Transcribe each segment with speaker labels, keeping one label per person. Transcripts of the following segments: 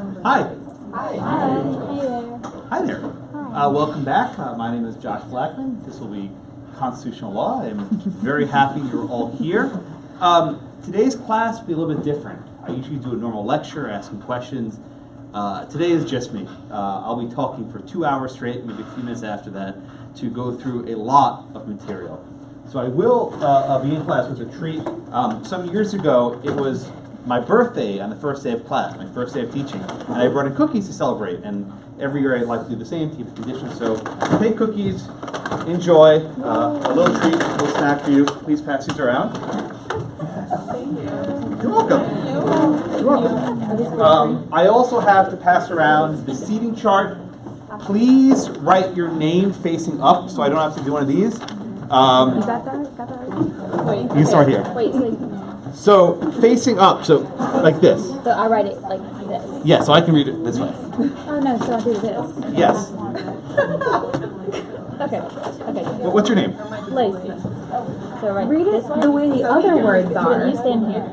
Speaker 1: Hi.
Speaker 2: Hi.
Speaker 1: Hi there. Welcome back. My name is Josh Blackman. This will be Constitutional Law. I'm very happy you're all here. Today's class will be a little bit different. I usually do a normal lecture, asking questions. Today is just me. I'll be talking for 2 hours straight, maybe a few minutes after that, to go through a lot of material. So I will be in class with a treat. Some years ago, it was my birthday on the first day of class, my first day of teaching, and I brought in cookies to celebrate. And every year I like to do the same, keep the tradition. So take cookies, enjoy, a little treat, a little snack for you. Please pass these around. You're welcome. You're welcome. I also have to pass around the seating chart. Please write your name facing up, so I don't have to do one of these.
Speaker 3: Is that that? Wait.
Speaker 1: You start here.
Speaker 3: Wait,
Speaker 1: So facing up, so like this.
Speaker 3: so I write it like this.
Speaker 1: Yeah, so I can read it this way.
Speaker 3: Oh no, so I do this.
Speaker 1: Yes.
Speaker 3: Okay.
Speaker 1: What's your name?
Speaker 3: Lacey. So right
Speaker 2: Read
Speaker 3: this
Speaker 2: it
Speaker 3: way?
Speaker 2: the way the other words
Speaker 3: So
Speaker 2: are.
Speaker 3: you stand here.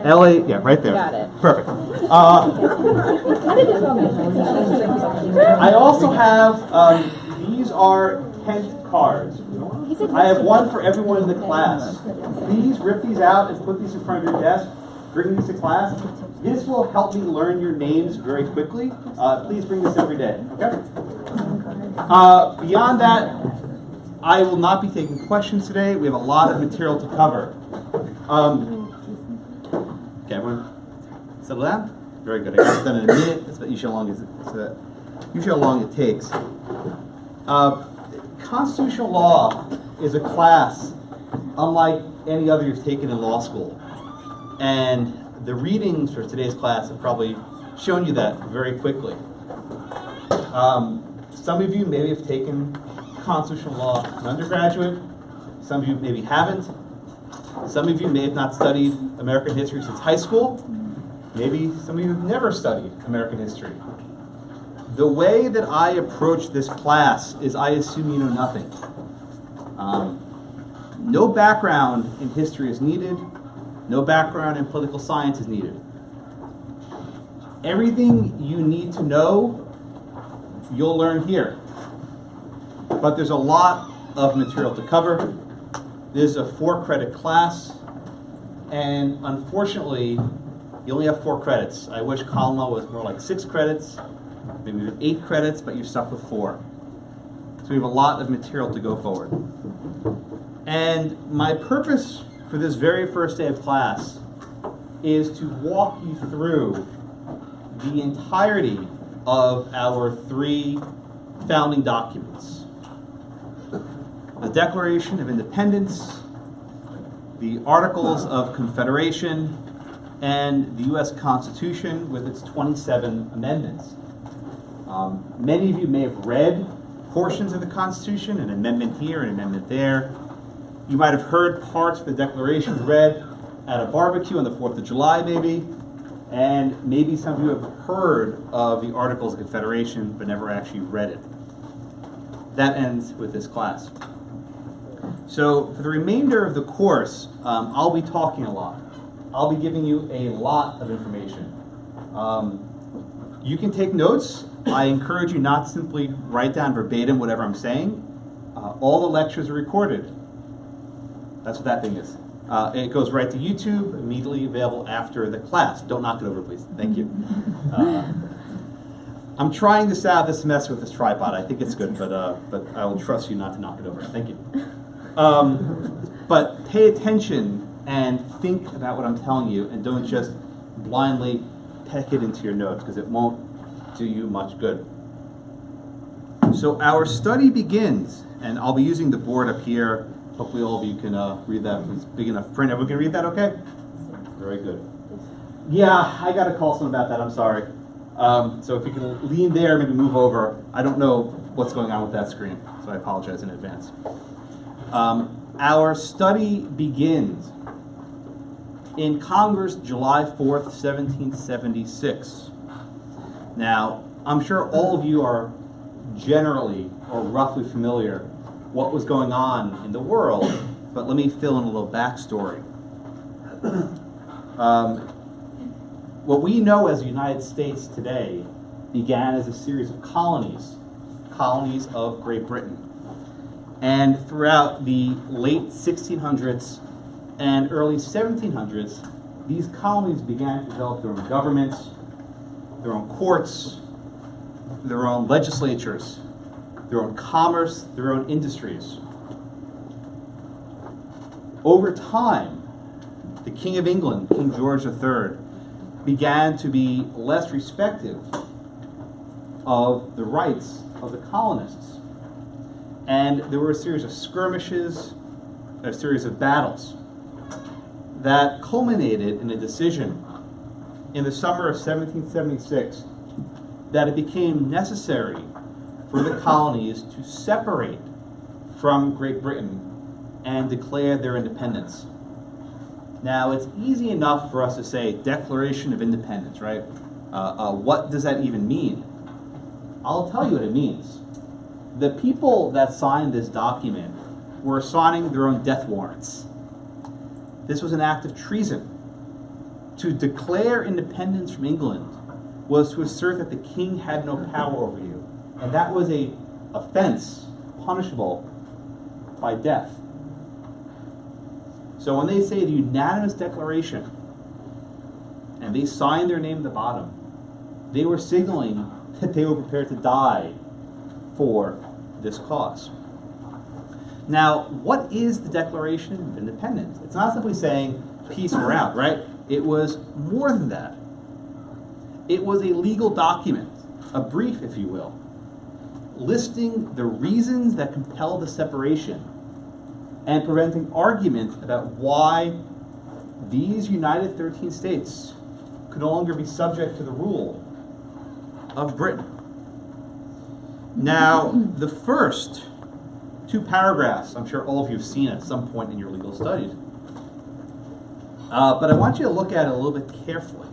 Speaker 1: L.A., yeah, right there.
Speaker 3: Got it.
Speaker 1: Perfect. I also have, these are tent cards. I have one for everyone in the class. Please rip these out and put these in front of your desk. Bring these to class. This will help me learn your names very quickly. Please bring this every day, okay? Beyond that, I will not be taking questions today. We have a lot of material to cover. Okay, everyone settle down? Very good. I got it done in a minute. That's usually how long it takes. Constitutional law is a class unlike any other you've taken in law school. And the readings for today's class have probably shown you that very quickly. Some of you maybe have taken constitutional law as an undergraduate. Some of you maybe haven't. Some of you may have not studied American history since high school. Maybe some of you have never studied American history. The way that I approach this class is I assume you know nothing. No background in history is needed. No background in political science is needed. Everything you need to know, you'll learn here. But there's a lot of material to cover. This is a 4-credit class, and unfortunately, you only have 4 credits. I wish ConLaw was more like 6 credits, maybe even 8 credits, but you're stuck with 4. So we have a lot of material to go forward. And my purpose for this very first day of class is to walk you through the entirety of our 3 founding documents. The Declaration of Independence, the Articles of Confederation, and the U.S. Constitution with its 27 amendments. Many of you may have read portions of the Constitution, an amendment here, an amendment there. You might have heard parts of the Declaration read at a barbecue on the 4th of July, maybe. And maybe some of you have heard of the Articles of Confederation, but never actually read it. That ends with this class. So for the remainder of the course, I'll be talking a lot. I'll be giving you a lot of information. You can take notes. I encourage you not to simply write down verbatim whatever I'm saying. All the lectures are recorded. That's what that thing is. It goes right to YouTube, immediately available after the class. Don't knock it over, please. Thank you. I'm trying this out this semester with this tripod. I think it's good, but I will trust you not to knock it over. Thank you. But pay attention and think about what I'm telling you, and don't just blindly peck it into your notes, because it won't do you much good. So our study begins, and I'll be using the board up here. Hopefully all of you can read that. It's big enough print. Everyone can read that okay? Very good. Yeah, I got to call someone about that. I'm sorry. So if you can lean there, maybe move over. I don't know what's going on with that screen, so I apologize in advance. Our study begins in Congress, July 4th, 1776. Now, I'm sure all of you are generally or roughly familiar what was going on in the world, but let me fill in a little backstory. what we know as the United States today began as a series of colonies of Great Britain. And throughout the late 1600s and early 1700s, these colonies began to develop their own governments, their own courts, their own legislatures, their own commerce, their own industries. Over time, the King of England, King George III, began to be less respective of the rights of the colonists. And there were a series of skirmishes, a series of battles that culminated in a decision in the summer of 1776 that it became necessary for the colonies to separate from Great Britain and declare their independence. Now, it's easy enough for us to say Declaration of Independence, right? What does that even mean? I'll tell you what it means. The people that signed this document were signing their own death warrants. This was an act of treason. To declare independence from England was to assert that the king had no power over you. And that was an offense punishable by death. So when they say the unanimous declaration, and they signed their name at the bottom, they were signaling that they were prepared to die for this cause. Now, what is the Declaration of Independence? It's not simply saying, peace, we're out, right? It was more than that. It was a legal document, a brief, if you will, listing the reasons that compelled the separation and preventing argument about why these United 13 states could no longer be subject to the rule of Britain. Now, the first two paragraphs, I'm sure all of you have seen at some point in your legal studies, but I want you to look at it a little bit carefully.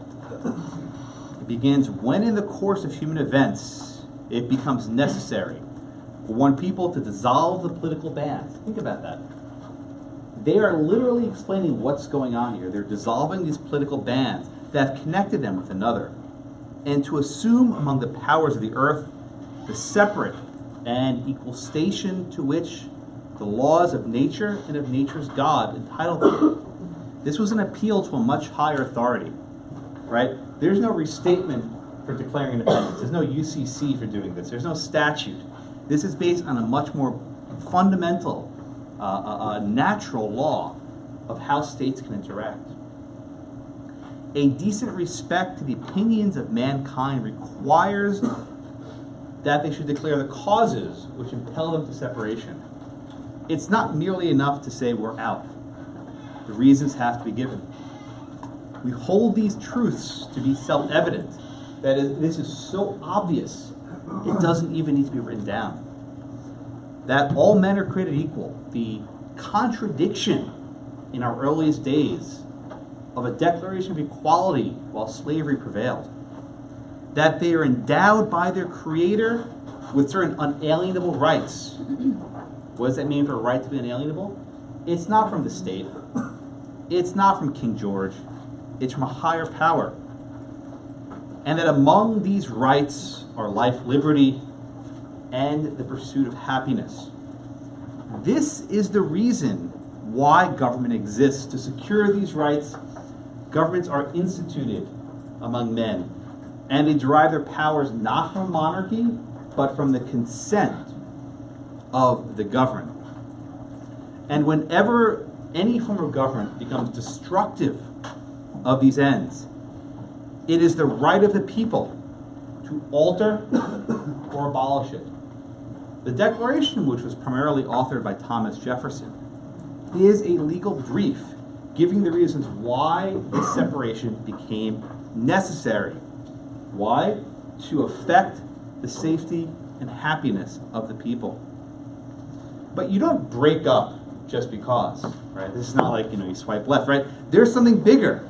Speaker 1: It begins, when in the course of human events it becomes necessary for one people to dissolve the political bands. Think about that. They are literally explaining what's going on here. They're dissolving these political bands that have connected them with another, and to assume among the powers of the earth the separate and equal station to which the laws of nature and of nature's God entitle them. This was an appeal to a much higher authority, right? There's no restatement for declaring independence. There's no UCC for doing this. There's no statute. This is based on a much more fundamental, natural law of how states can interact. A decent respect to the opinions of mankind requires that they should declare the causes which impel them to separation. It's not merely enough to say we're out. The reasons have to be given. We hold these truths to be self-evident. That is, this is so obvious, it doesn't even need to be written down. That all men are created equal. The contradiction in our earliest days of a declaration of equality while slavery prevailed. That they are endowed by their Creator with certain unalienable rights. What does that mean for a right to be unalienable? It's not from the state. It's not from King George. It's from a higher power. And that among these rights are life, liberty, and the pursuit of happiness. This is the reason why government exists. To secure these rights, governments are instituted among men. And they derive their powers not from monarchy, but from the consent of the governed. And whenever any form of government becomes destructive of these ends, it is the right of the people to alter or abolish it. The Declaration, which was primarily authored by Thomas Jefferson, is a legal brief giving the reasons why this separation became necessary. Why? To affect the safety and happiness of the people. But you don't break up just because, right? This is not like, you swipe left, right? There's something bigger.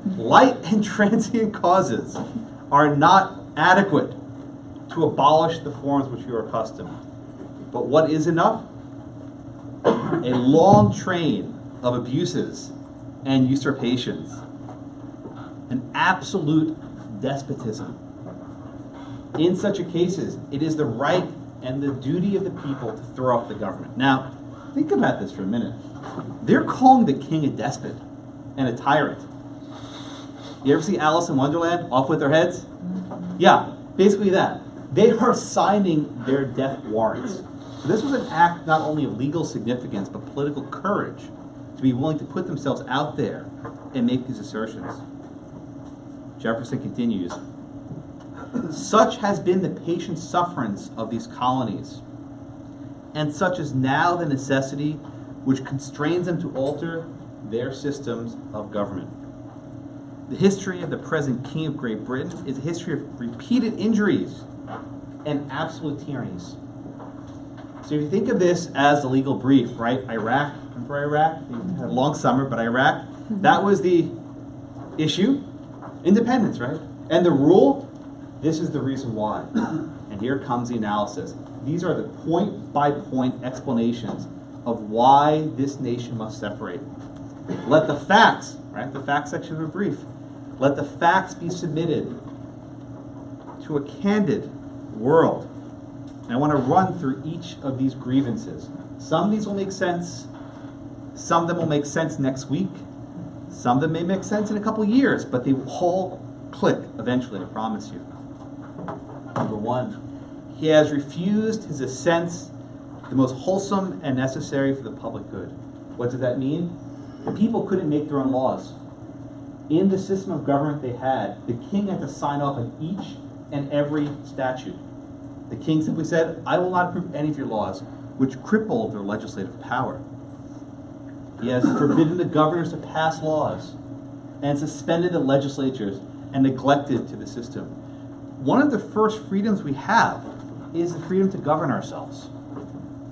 Speaker 1: Light and transient causes are not adequate to abolish the forms which you are accustomed. But what is enough? A long train of abuses and usurpations. an absolute despotism. In such a cases, it is the right and the duty of the people to throw off the government. Now, think about this for a minute. They're calling the king a despot and a tyrant. You ever see Alice in Wonderland, Off with Their Heads? Yeah, basically that. They are signing their death warrants. So this was an act not only of legal significance, but political courage to be willing to put themselves out there and make these assertions. Jefferson continues, such has been the patient sufferance of these colonies, and such is now the necessity which constrains them to alter their systems of government. The history of the present King of Great Britain is a history of repeated injuries and absolute tyrannies. So if you think of this as the legal brief, right? Iraq, remember Iraq? We had a long summer, but Iraq, that was the issue. Independence, right? And the rule, this is the reason why. And here comes the analysis. These are the point-by-point explanations of why this nation must separate. Let the facts, right? The facts section of a brief. Let the facts be submitted to a candid world. And I want to run through each of these grievances. Some of these will make sense. Some of them will make sense next week. Some of them may make sense in a couple years, but they will all click eventually, I promise you. Number one, he has refused his assents, the most wholesome and necessary for the public good. What does that mean? The people couldn't make their own laws. In the system of government they had, the king had to sign off on each and every statute. The king simply said, I will not approve any of your laws, which crippled their legislative power. He has forbidden the governors to pass laws and suspended the legislatures and neglected to the system. One of the first freedoms we have is the freedom to govern ourselves.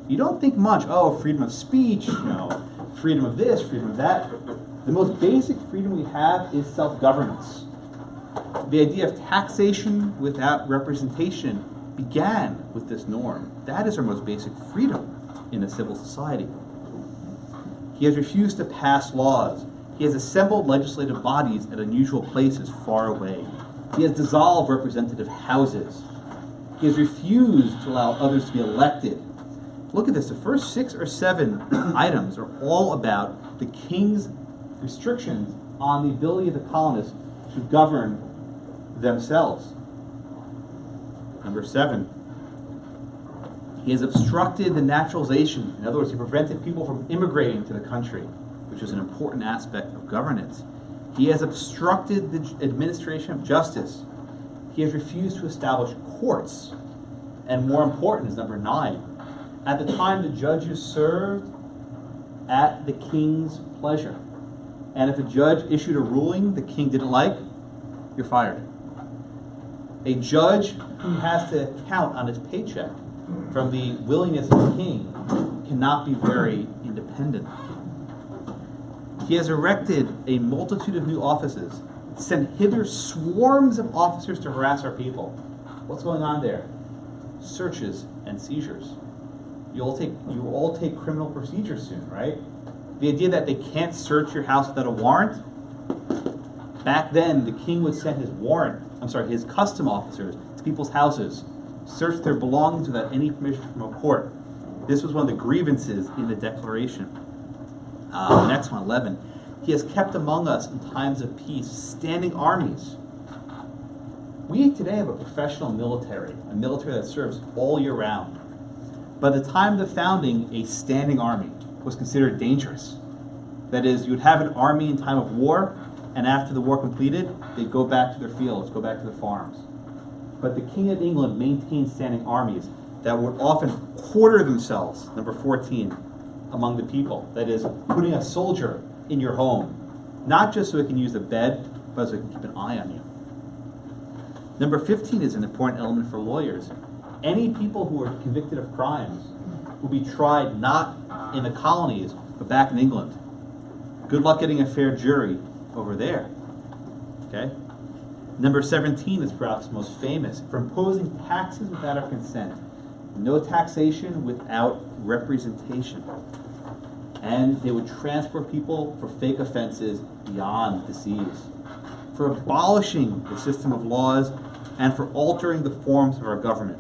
Speaker 1: You don't think much, oh, freedom of speech, freedom of this, freedom of that. The most basic freedom we have is self-governance. The idea of taxation without representation began with this norm. That is our most basic freedom in a civil society. He has refused to pass laws. He has assembled legislative bodies at unusual places far away. He has dissolved representative houses. He has refused to allow others to be elected. Look at this. The first 6 or 7 items are all about the king's restrictions on the ability of the colonists to govern themselves. Number 7, he has obstructed the naturalization. In other words, he prevented people from immigrating to the country, which is an important aspect of governance. He has obstructed the administration of justice. He has refused to establish courts. And more important is number 9. At the time, the judges served at the king's pleasure. And if a judge issued a ruling the king didn't like, you're fired. A judge who has to count on his paycheck from the willingness of the king cannot be very independent. He has erected a multitude of new offices, sent hither swarms of officers to harass our people. What's going on there? Searches and seizures. You will all take criminal procedures soon, right? The idea that they can't search your house without a warrant. Back then, the king would send his custom officers to people's houses, search their belongings without any permission from a court. This was one of the grievances in the Declaration. The next one, 11. He has kept among us in times of peace standing armies. We today have a professional military, a military that serves all year round. By the time of the founding, a standing army was considered dangerous. That is, you would have an army in time of war, and after the war completed, they'd go back to their fields, go back to their farms. But the King of England maintained standing armies that would often quarter themselves, number 14, among the people. That is, putting a soldier in your home, not just so it can use the bed, but so it can keep an eye on you. Number 15 is an important element for lawyers. Any people who are convicted of crimes will be tried not in the colonies, but back in England. Good luck getting a fair jury over there. Okay? Number 17 is perhaps most famous for imposing taxes without our consent. No taxation without representation. And they would transport people for fake offenses beyond the seas. for abolishing the system of laws, and for altering the forms of our government,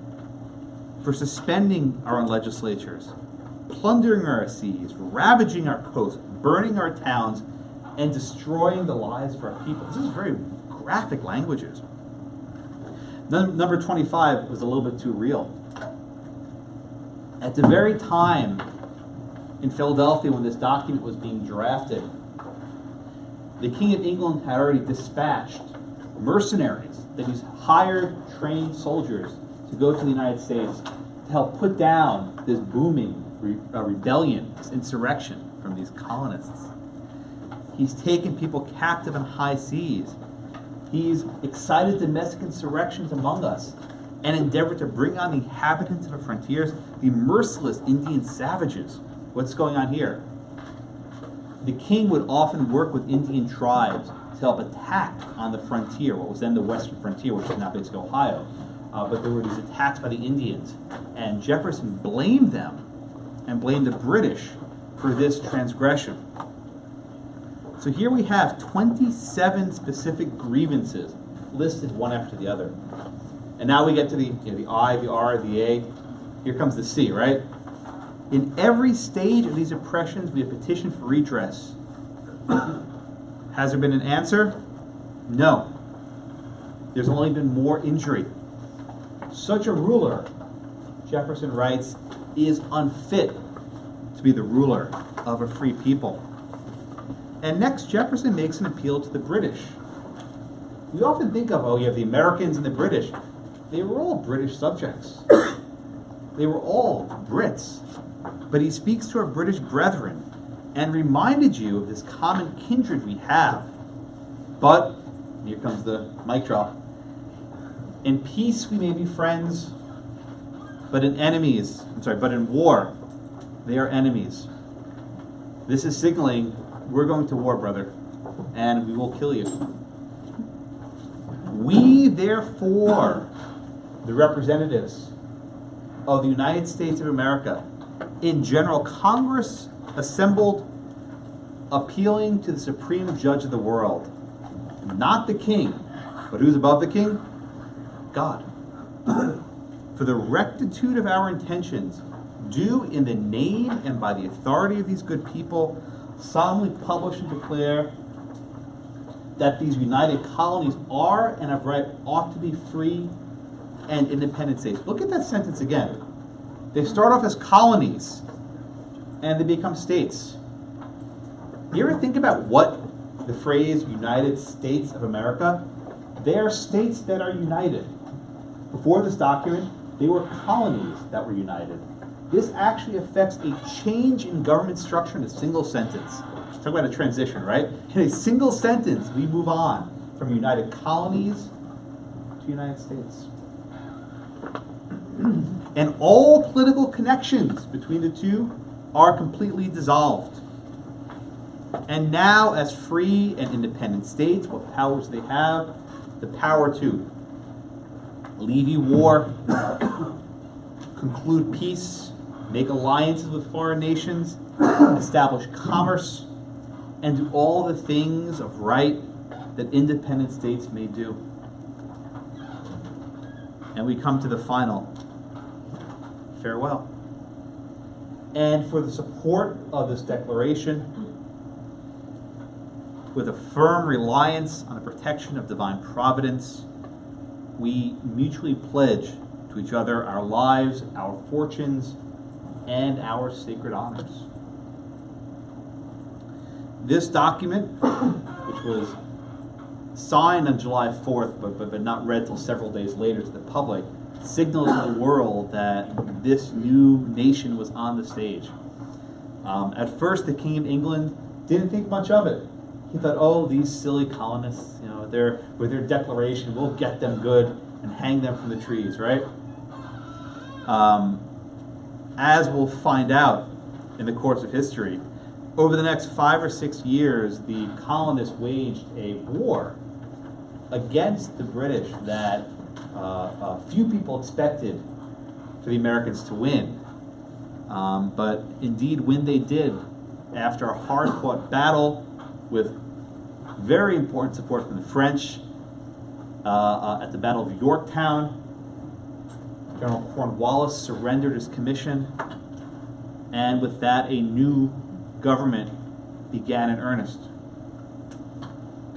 Speaker 1: for suspending our own legislatures, plundering our seas, ravaging our coasts, burning our towns, and destroying the lives of our people. This is very graphic languages. Number 25 was a little bit too real. At the very time in Philadelphia when this document was being drafted, the King of England had already dispatched mercenaries, that he's hired trained soldiers to go to the United States to help put down this booming rebellion, this insurrection from these colonists. He's taken people captive on high seas. He's excited domestic insurrections among us and endeavored to bring on the inhabitants of the frontiers, the merciless Indian savages. What's going on here? The king would often work with Indian tribes to help attack on the frontier, what was then the western frontier, which is now basically Ohio. But there were these attacks by the Indians, and Jefferson blamed them and blamed the British for this transgression. So here we have 27 specific grievances listed one after the other. And now we get to the I, the R, the A. Here comes the C, right? In every stage of these oppressions, we have petitioned for redress. Has there been an answer? No. There's only been more injury. Such a ruler, Jefferson writes, is unfit to be the ruler of a free people. And next, Jefferson makes an appeal to the British. We often think of, you have the Americans and the British. They were all British subjects. They were all Brits. But he speaks to our British brethren and reminded you of this common kindred we have. But, here comes the mic drop, in peace we may be friends, but in war, they are enemies. This is signaling, we're going to war, brother, and we will kill you. We, therefore, the representatives of the United States of America, in General Congress assembled, appealing to the supreme judge of the world, not the king, but who's above the king? God. For the rectitude of our intentions, do in the name and by the authority of these good people solemnly publish and declare that these united colonies are and of right ought to be free and independent states. Look at that sentence again. They start off as colonies and they become states. You ever think about what the phrase United States of America? They are states that are united. Before this document, they were colonies that were united. This actually affects a change in government structure in a single sentence. Talk about a transition, right? In a single sentence, we move on from united colonies to United States. And all political connections between the two are completely dissolved. And now, as free and independent states, what powers they have? The power to levy war, conclude peace, make alliances with foreign nations, establish commerce, and do all the things of right that independent states may do. And we come to the final farewell. And for the support of this declaration, with a firm reliance on the protection of divine providence, we mutually pledge to each other our lives, our fortunes, and our sacred honors. This document, which was signed on July 4th, but not read till several days later to the public, signals to the world that this new nation was on the stage. At first, the King of England didn't think much of it. He thought, these silly colonists, with their declaration, we'll get them good and hang them from the trees, right? As we'll find out in the course of history, over the next 5 or 6 years, the colonists waged a war against the British that few people expected for the Americans to win. But indeed, when they did, after a hard-fought battle with Very important support from the French at the Battle of Yorktown. General Cornwallis surrendered his commission, and with that, a new government began in earnest.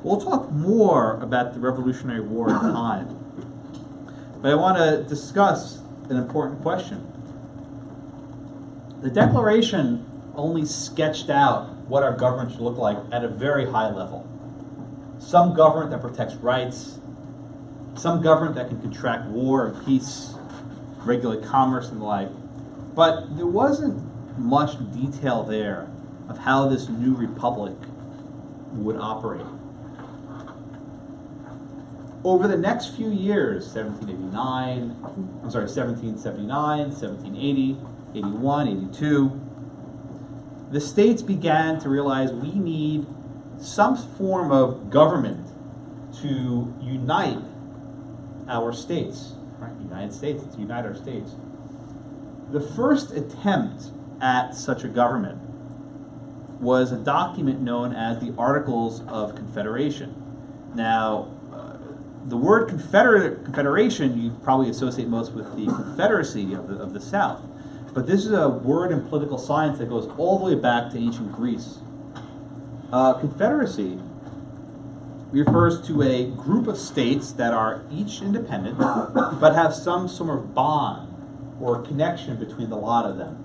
Speaker 1: We'll talk more about the Revolutionary War in time, but I want to discuss an important question. The Declaration only sketched out what our government should look like at a very high level. Some government that protects rights, some government that can contract war and peace, regulate commerce and the like. But there wasn't much detail there of how this new republic would operate. Over the next few years, 1779, 1780, 81, 82, the states began to realize we need some form of government to unite our states, right? United States, to unite our states. The first attempt at such a government was a document known as the Articles of Confederation. Now, the word Confederation you probably associate most with the Confederacy of the South. But this is a word in political science that goes all the way back to ancient Greece. Confederacy refers to a group of states that are each independent, but have some sort of bond or connection between the lot of them.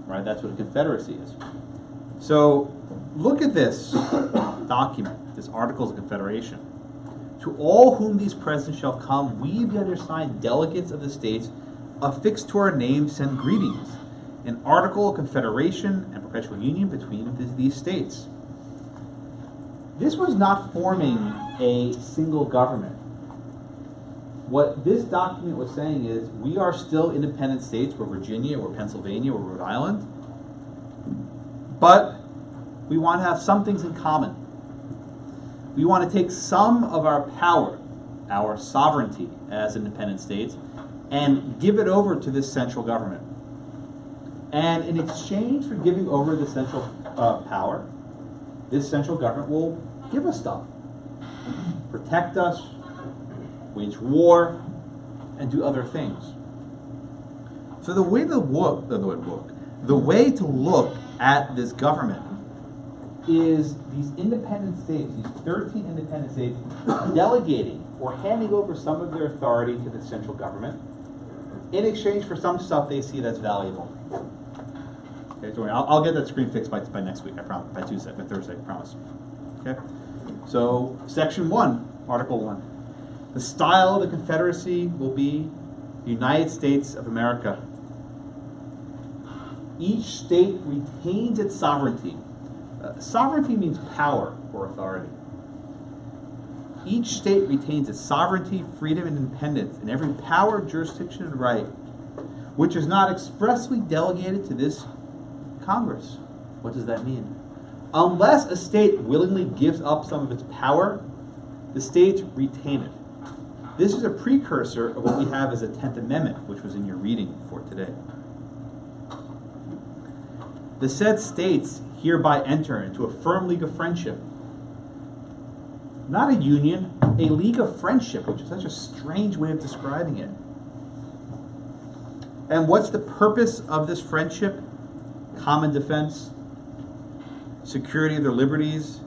Speaker 1: Right? That's what a confederacy is. So look at this document, this Articles of Confederation. To all whom these presents shall come, we, the undersigned delegates of the states, affixed to our name, send greetings. An article of confederation and perpetual union between these states. This was not forming a single government. What this document was saying is, we are still independent states. We're Virginia, we're Pennsylvania, we're Rhode Island. But we want to have some things in common. We want to take some of our power, our sovereignty as independent states, and give it over to this central government. And in exchange for giving over the central power, this central government will give us stuff. Protect us, wage war, and do other things. So the way to look at this government is these independent states, these 13 independent states, delegating or handing over some of their authority to the central government in exchange for some stuff they see that's valuable. Okay, don't worry, I'll get that screen fixed by next week, I promise, by Thursday, I promise. Okay? So, Section 1, Article 1. The style of the Confederacy will be United States of America. Each state retains its sovereignty. Sovereignty means power or authority. Each state retains its sovereignty, freedom, and independence in every power, jurisdiction, and right, which is not expressly delegated to this Congress. What does that mean? Unless a state willingly gives up some of its power, the states retain it. This is a precursor of what we have as the 10th Amendment, which was in your reading for today. The said states hereby enter into a firm league of friendship. Not a union, a league of friendship, which is such a strange way of describing it. And what's the purpose of this friendship? Common defense, security of their liberties,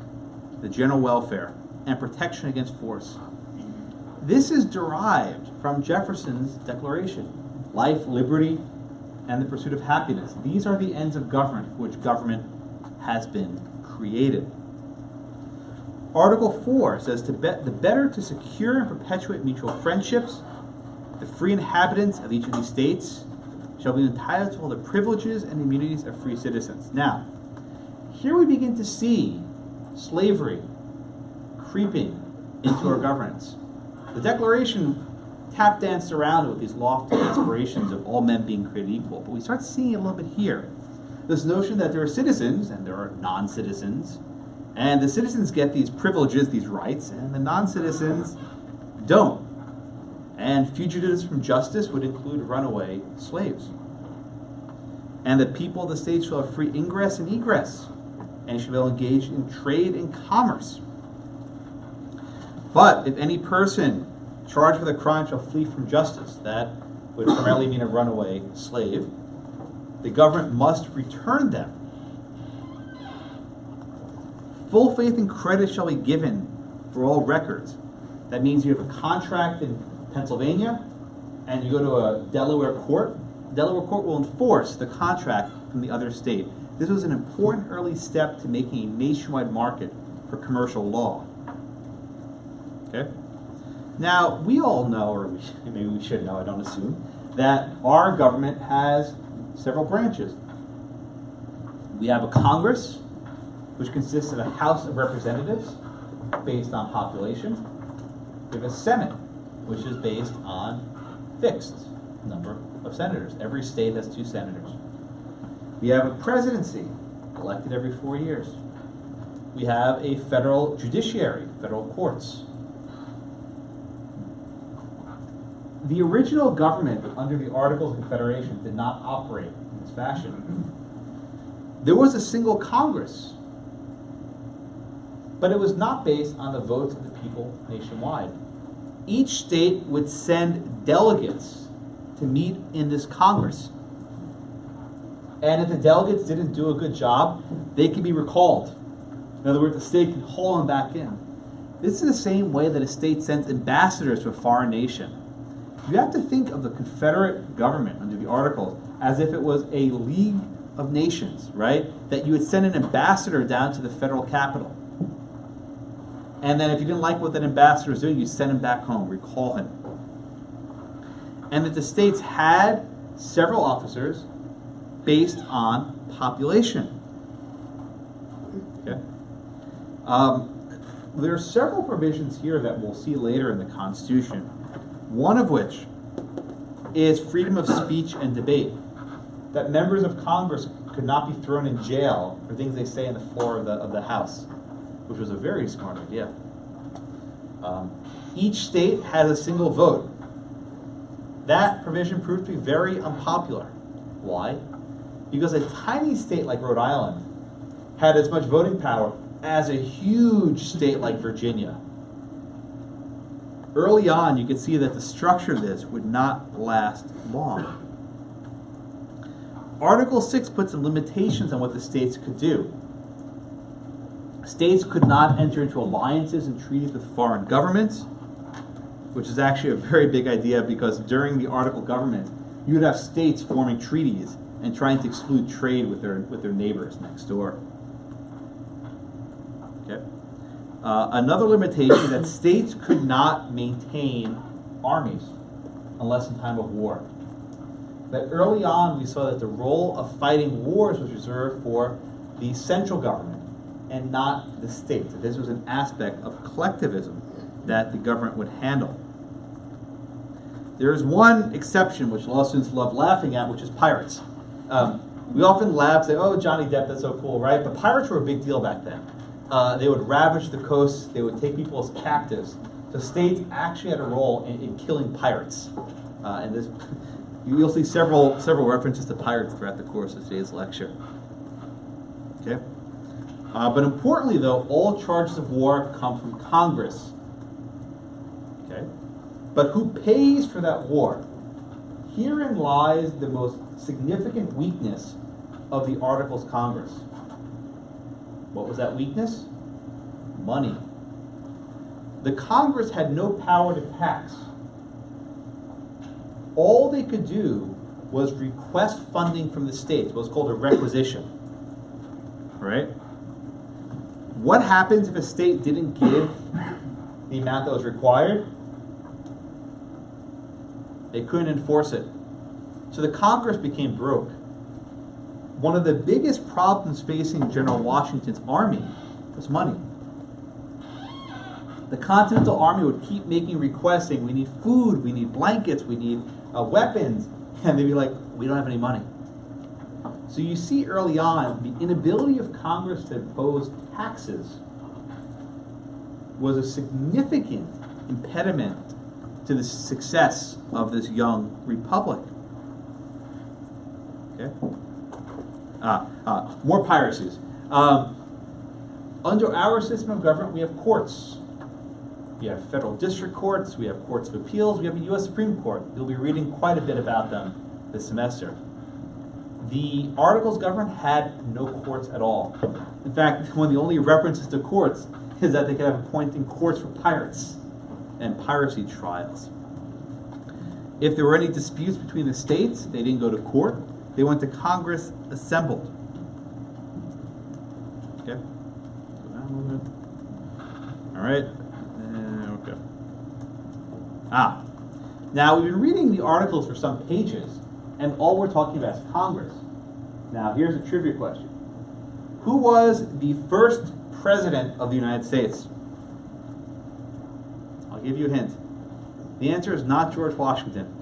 Speaker 1: the general welfare, and protection against force. This is derived from Jefferson's Declaration. Life, liberty, and the pursuit of happiness. These are the ends of government for which government has been created. Article 4 says the better to secure and perpetuate mutual friendships, the free inhabitants of each of these states shall be entitled to all the privileges and immunities of free citizens. Now, here we begin to see slavery creeping into our governance. The Declaration tap danced around with these lofty aspirations of all men being created equal, but we start seeing it a little bit here. This notion that there are citizens and there are non-citizens, and the citizens get these privileges, these rights, and the non-citizens don't. And fugitives from justice would include runaway slaves. And the people of the states shall have free ingress and egress. and shall be able to engage in trade and commerce. But if any person charged with a crime shall flee from justice, that would primarily mean a runaway slave, the government must return them. Full faith and credit shall be given for all records. That means you have a contract in Pennsylvania and you go to a Delaware court. Delaware court will enforce the contract from the other state. This was an important early step to making a nationwide market for commercial law. Okay? Now, we all know, or maybe we should know, I don't assume, that our government has several branches. We have a Congress, which consists of a House of Representatives based on population. We have a Senate, which is based on fixed number of senators. Every state has 2 senators. We have a presidency, elected every 4 years. We have a federal judiciary, federal courts. The original government under the Articles of Confederation did not operate in this fashion. There was a single Congress, but it was not based on the votes of the people nationwide. Each state would send delegates to meet in this Congress. And if the delegates didn't do a good job, they could be recalled. In other words, the state can haul them back in. This is the same way that a state sends ambassadors to a foreign nation. You have to think of the Confederate government under the Articles as if it was a league of nations, right? That you would send an ambassador down to the federal capital. And then if you didn't like what that ambassador was doing, you send him back home, recall him. And that the states had several officers based on population. Okay? There are several provisions here that we'll see later in the Constitution. One of which is freedom of speech and debate. That members of Congress could not be thrown in jail for things they say on the floor of the House, which was a very smart idea. Each state has a single vote. That provision proved to be very unpopular. Why? Because a tiny state like Rhode Island had as much voting power as a huge state like Virginia. Early on, you could see that the structure of this would not last long. Article 6 puts some limitations on what the states could do. States could not enter into alliances and treaties with foreign governments, which is actually a very big idea because during the Article government, you would have states forming treaties and trying to exclude trade with their neighbors next door. Okay. Another limitation is that states could not maintain armies unless in time of war. But early on, we saw that the role of fighting wars was reserved for the central government and not the states. That this was an aspect of collectivism that the government would handle. There is one exception which law students love laughing at, which is pirates. We often laugh, say, "Oh, Johnny Depp, that's so cool," right? But pirates were a big deal back then. They would ravage the coasts. They would take people as captives. So states actually had a role in killing pirates. And this, you'll see several references to pirates throughout the course of today's lecture. Okay. But importantly, though, all charges of war come from Congress. Okay. But who pays for that war? Herein lies the most significant weakness of the Articles of Congress. What was that weakness? Money. The Congress had no power to tax. All they could do was request funding from the states, what's called a requisition. Right? What happens if a state didn't give the amount that was required? They couldn't enforce it. So the Congress became broke. One of the biggest problems facing General Washington's army was money. The Continental Army would keep making requests saying, "We need food, we need blankets, we need weapons," and they'd be like, "We don't have any money." So you see early on, the inability of Congress to impose taxes was a significant impediment to the success of this young republic. Okay. More piracies. Under our system of government, we have courts. We have federal district courts, we have courts of appeals, we have a U.S. Supreme Court. You'll be reading quite a bit about them this semester. The Articles of Government had no courts at all. In fact, one of the only references to courts is that they could have appointing courts for pirates and piracy trials. If there were any disputes between the states, they didn't go to court. They went to Congress assembled. Okay? Go down a little bit. All right. Okay. Now we've been reading the articles for some pages, and all we're talking about is Congress. Now here's a trivia question. Who was the first president of the United States? I'll give you a hint. The answer is not George Washington.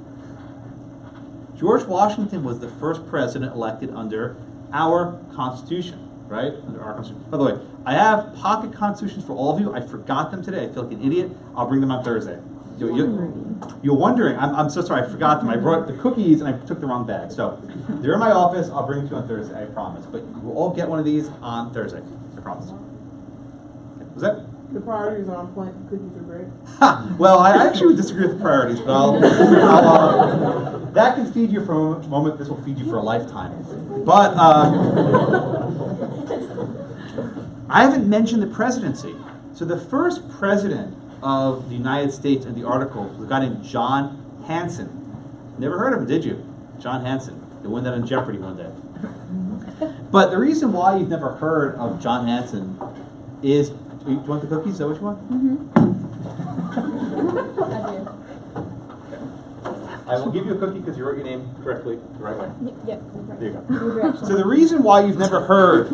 Speaker 1: George Washington was the first president elected under our Constitution, right? Under our Constitution. By the way, I have pocket constitutions for all of you. I forgot them today. I feel like an idiot. I'll bring them on Thursday. You're wondering. I'm so sorry. I forgot them. I brought the cookies and I took the wrong bag. So they're in my office. I'll bring them to you on Thursday. I promise. But we'll all get one of these on Thursday. I promise. Okay. Was that?
Speaker 2: The priorities are on point. Cookies are great.
Speaker 1: Well, I actually would disagree with the priorities, but I'll that can feed you for a moment. This will feed you for a lifetime. But I haven't mentioned the presidency. So the first president of the United States in the article was a guy named John Hanson. Never heard of him, did you? John Hanson. They won that on Jeopardy one day. But the reason why you've never heard of John Hanson is, do you want the cookies? Is that what you want? I will give you a cookie because you wrote your name correctly the right way.
Speaker 3: Yep.
Speaker 1: There you go. So the reason why you've never heard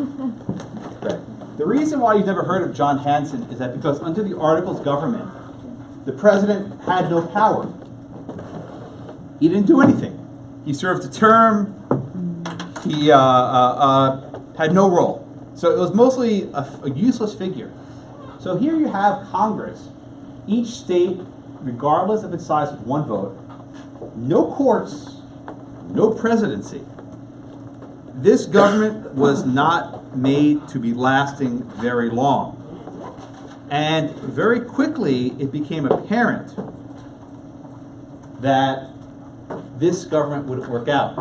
Speaker 1: of John Hanson is that because under the Articles of Government, the president had no power. He didn't do anything. He served a term. He had no role. So it was mostly a useless figure. So here you have Congress. Each state, regardless of its size, with one vote. No courts, no presidency. This government was not made to be lasting very long. And very quickly, it became apparent that this government wouldn't work out.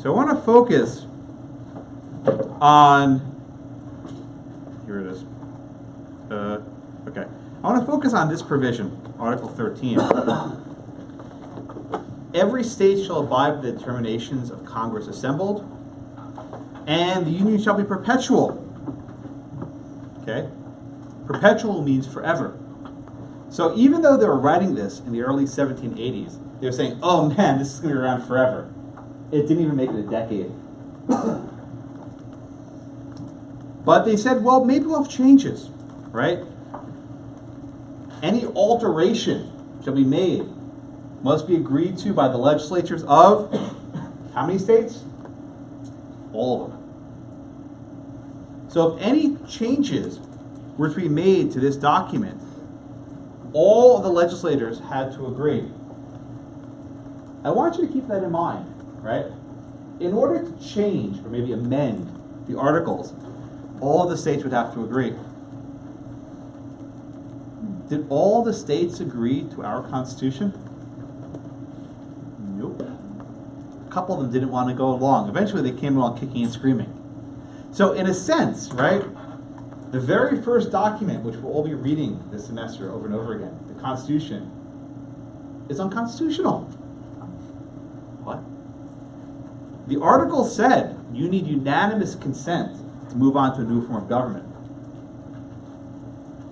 Speaker 1: So I want to focus on, here it is. Okay. I want to focus on this provision, Article 13. Every state shall abide by the determinations of Congress assembled, and the union shall be perpetual. Okay? Perpetual means forever. So even though they were writing this in the early 1780s, they were saying, oh man, this is going to be around forever. It didn't even make it a decade. But they said, well, maybe we'll have changes, right? Any alteration shall be made must be agreed to by the legislatures of how many states? All of them. So if any changes were to be made to this document, all of the legislators had to agree. I want you to keep that in mind, right? In order to change or maybe amend the articles, all of the states would have to agree. Did all the states agree to our Constitution? Nope. A couple of them didn't want to go along. Eventually they came along kicking and screaming. So in a sense, right, the very first document, which we'll all be reading this semester over and over again, the Constitution, is unconstitutional. What? The article said you need unanimous consent to move on to a new form of government.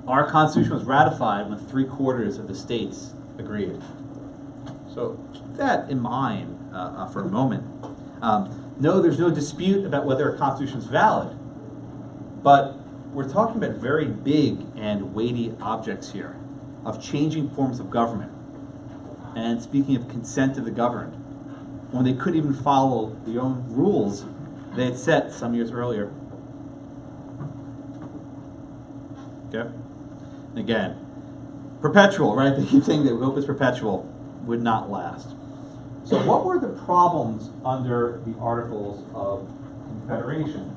Speaker 1: Our Constitution was ratified when 3/4 of the states agreed. So keep that in mind for a moment. No, there's no dispute about whether a Constitution is valid, but we're talking about very big and weighty objects here of changing forms of government. And speaking of consent of the governed, when they couldn't even follow the own rules they had set some years earlier. Okay? Again, perpetual, right? They keep saying that we hope it's perpetual, would not last. So what were the problems under the Articles of Confederation?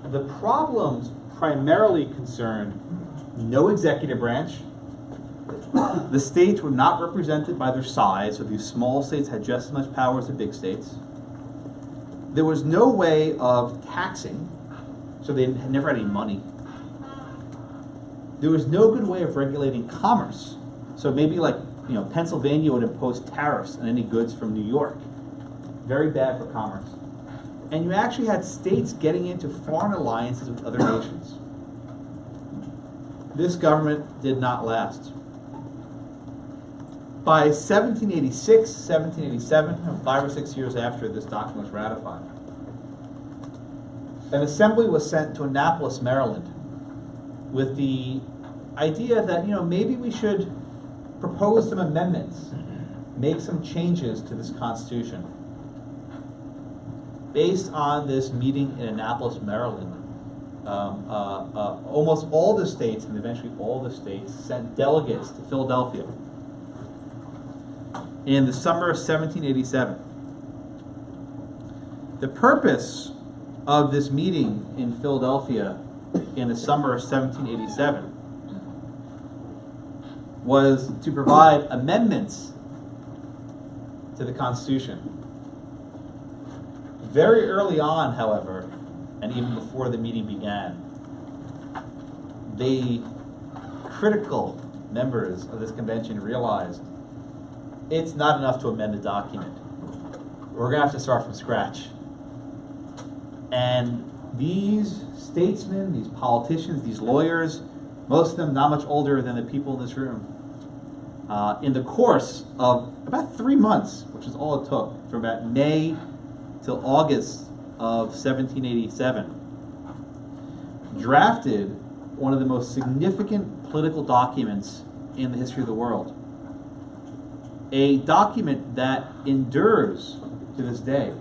Speaker 1: The problems primarily concern no executive branch. The states were not represented by their size, so these small states had just as much power as the big states. There was no way of taxing, so they had never had any money. There was no good way of regulating commerce. So maybe like, Pennsylvania would impose tariffs on any goods from New York. Very bad for commerce. And you actually had states getting into foreign alliances with other nations. This government did not last. By 1786, 1787, 5 or 6 years after this document was ratified, an assembly was sent to Annapolis, Maryland, with the idea that, maybe we should propose some amendments, make some changes to this Constitution. Based on this meeting in Annapolis, Maryland, almost all the states, and eventually all the states, sent delegates to Philadelphia in the summer of 1787. The purpose of this meeting in Philadelphia in the summer of 1787 was to provide amendments to the Constitution. Very early on, however, and even before the meeting began, the critical members of this convention realized it's not enough to amend the document. We're going to have to start from scratch. And these statesmen, these politicians, these lawyers, most of them not much older than the people in this room, in the course of about 3 months, which is all it took, from about May till August of 1787, drafted one of the most significant political documents in the history of the world. A document that endures to this day.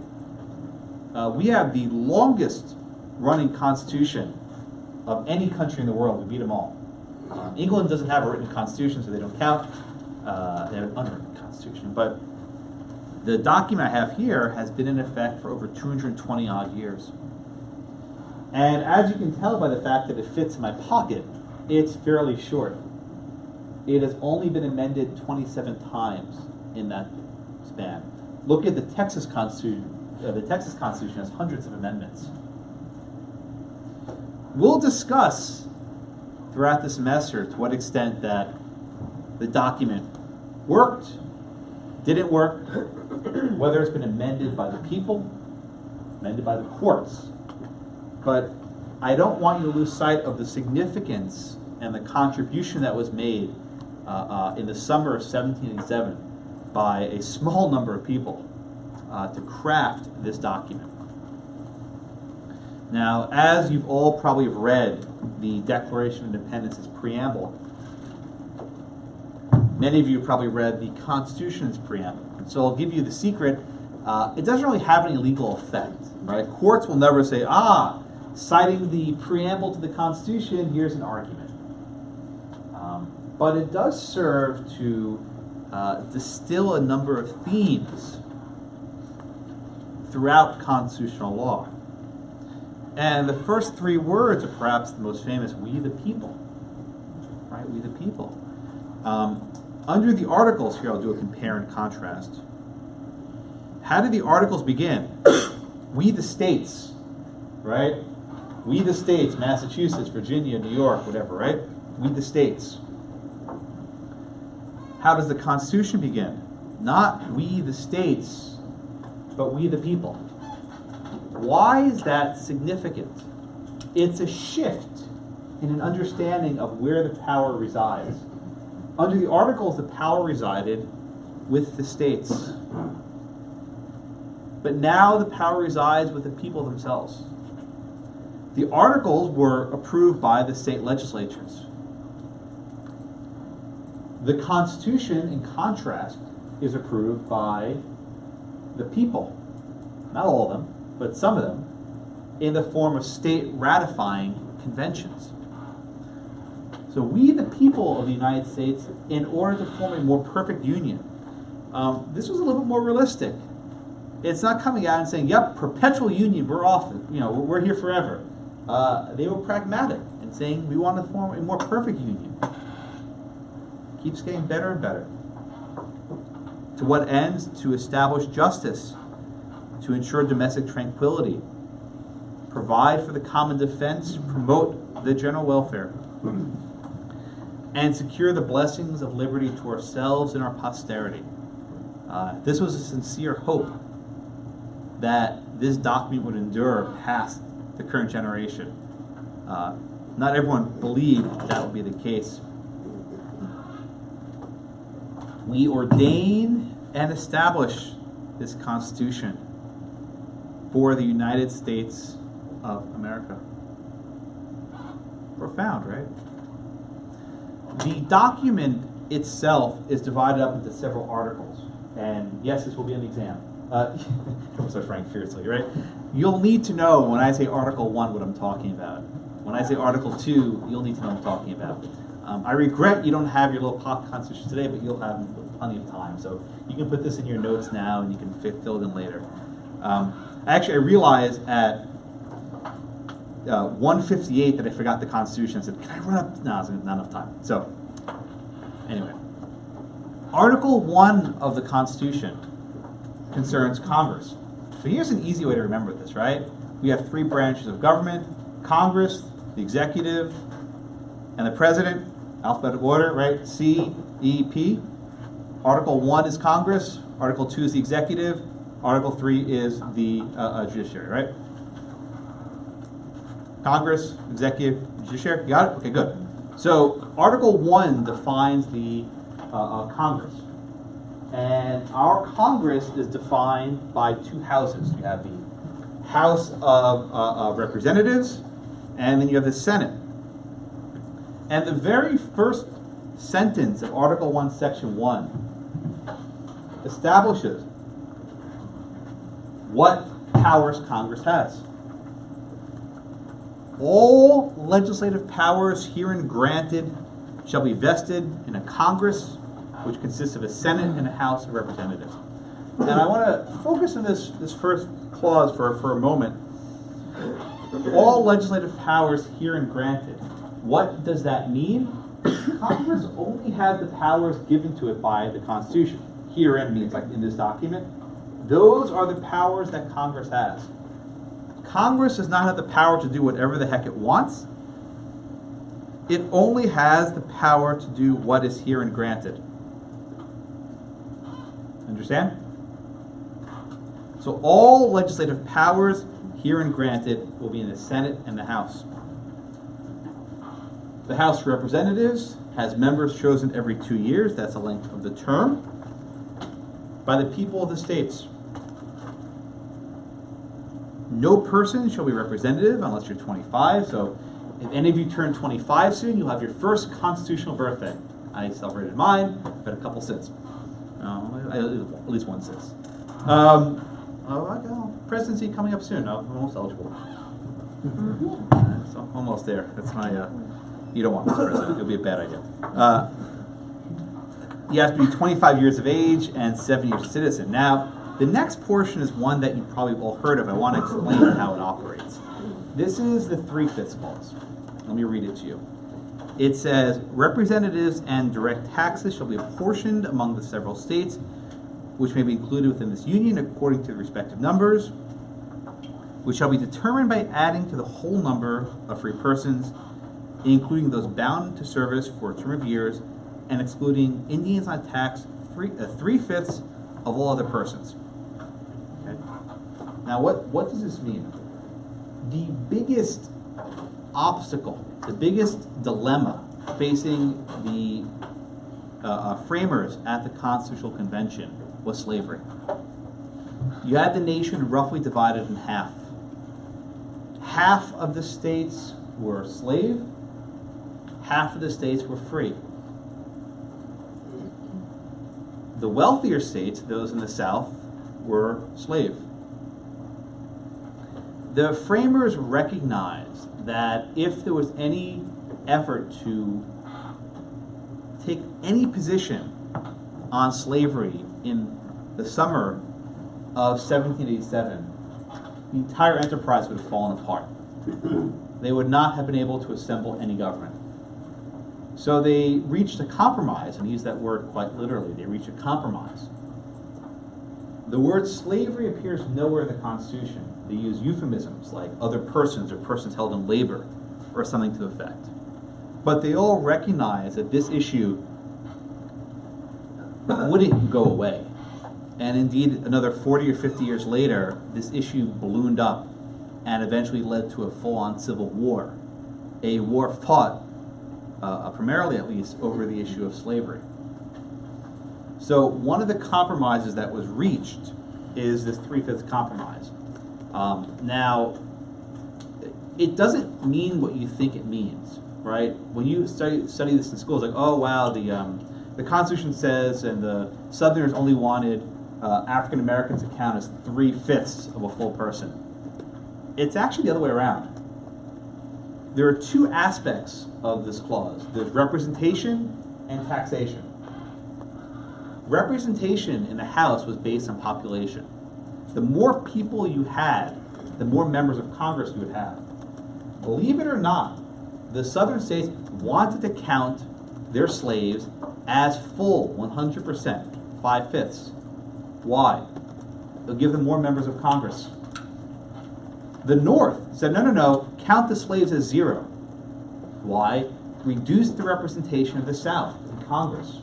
Speaker 1: We have the longest running constitution of any country in the world. We beat them all. England doesn't have a written constitution, so they don't count. They have an unwritten constitution. But the document I have here has been in effect for over 220 odd years. And as you can tell by the fact that it fits in my pocket, it's fairly short. It has only been amended 27 times in that span. Look at the Texas Constitution. The Texas Constitution has hundreds of amendments. We'll discuss throughout the semester to what extent that the document worked, didn't work, whether it's been amended by the people, amended by the courts. But I don't want you to lose sight of the significance and the contribution that was made in the summer of 1787 by a small number of people to craft this document. Now, as you've all probably read the Declaration of Independence's preamble, many of you probably read the Constitution's preamble. So I'll give you the secret. It doesn't really have any legal effect, right? Courts will never say, citing the preamble to the Constitution, here's an argument. But it does serve to distill a number of themes throughout constitutional law. And the first 3 words are perhaps the most famous: we the people. Right? We the people. Under the Articles, here I'll do a compare and contrast. How did the Articles begin? We the states, right? We the states, Massachusetts, Virginia, New York, whatever, right? We the states. How does the Constitution begin? Not we the states, but we the people. Why is that significant? It's a shift in an understanding of where the power resides. Under the Articles, the power resided with the states. But now the power resides with the people themselves. The Articles were approved by the state legislatures. The Constitution, in contrast, is approved by the people. Not all of them, but some of them, in the form of state ratifying conventions. So we, the people of the United States, in order to form a more perfect union, this was a little bit more realistic. It's not coming out and saying, yep, perpetual union, we're off, we're here forever. they were pragmatic in saying we want to form a more perfect union. Keeps getting better and better. To what ends? To establish justice, to ensure domestic tranquility, provide for the common defense, promote the general welfare, and secure the blessings of liberty to ourselves and our posterity. This was a sincere hope that this document would endure past the current generation. Not everyone believed that would be the case. We ordain and establish this Constitution for the United States of America. Profound, right? The document itself is divided up into several articles. And yes, this will be an exam. Everyone starts writing fiercely, right? You'll need to know when I say Article 1 what I'm talking about. When I say Article 2, you'll need to know what I'm talking about. I regret you don't have your little pop constitution today, but you'll have plenty of time. So you can put this in your notes now and you can fill it in later. Actually, I realized at 1:58 that I forgot the Constitution. I said, can I run up? No, it's not enough time. So, anyway. Article 1 of the Constitution concerns Congress. So here's an easy way to remember this, right? We have three branches of government: Congress, the executive, and the president. Alphabetical order, right? C, E, P. Article 1 is Congress. Article 2 is the executive. Article 3 is the judiciary, right? Congress, executive, judiciary. You got it? Okay, good. So Article 1 defines the Congress. And our Congress is defined by two houses. You have the House of Representatives, and then you have the Senate. And the very first sentence of Article 1, Section 1 establishes what powers Congress has. All legislative powers herein granted shall be vested in a Congress, which consists of a Senate and a House of Representatives. And I want to focus on this first clause for a moment. All legislative powers herein granted. What does that mean? Congress only has the powers given to it by the Constitution. Herein means like in this document. Those are the powers that Congress has. Congress does not have the power to do whatever the heck it wants. It only has the power to do what is herein granted. Understand? So all legislative powers herein granted will be in the Senate and the House. The House of Representatives has members chosen every 2 years. That's the length of the term. By the people of the states. No person shall be representative unless you're 25. So if any of you turn 25 soon, you'll have your first constitutional birthday. I celebrated mine, but a couple since. At least one since. Presidency coming up soon. I'm almost eligible. So almost there. That's my. You don't want this president. It'll be a bad idea. You have to be 25 years of age and 7 years citizen. Now, the next portion is one that you've probably all heard of. I want to explain how it operates. This is the 3/5 clause. Let me read it to you. It says, representatives and direct taxes shall be apportioned among the several states, which may be included within this union according to the respective numbers, which shall be determined by adding to the whole number of free persons, including those bound to service for a term of years, and excluding Indians on tax 3/5 of all other persons. Okay. Now, what does this mean? The biggest obstacle, the biggest dilemma facing the framers at the Constitutional Convention was slavery. You had the nation roughly divided in half. Half of the states were slave, half of the states were free. The wealthier states, those in the South, were slave. The framers recognized that if there was any effort to take any position on slavery in the summer of 1787, the entire enterprise would have fallen apart. they would not have been able to assemble any government. So they reached a compromise, and use that word quite literally. They reached a compromise. The word slavery appears nowhere in the Constitution. They use euphemisms like other persons or persons held in labor or something to the effect. But they all recognize that this issue wouldn't go away. And indeed, another 40 or 50 years later, this issue ballooned up and eventually led to a full-on civil war. A war fought, primarily at least, over the issue of slavery. So one of the compromises that was reached is this 3/5 compromise. Now, it doesn't mean what you think it means, right? When you study this in school, it's like, oh wow, the Constitution says, and the Southerners only wanted African Americans to count as 3/5 of a full person. It's actually the other way around. There are two aspects of this clause. There's representation and taxation. Representation in the House was based on population. The more people you had, the more members of Congress you would have. Believe it or not, the Southern states wanted to count their slaves as full 100%, 5/5. Why? They'll give them more members of Congress. The North said, no, count the slaves as 0. Why? Reduce the representation of the South in Congress.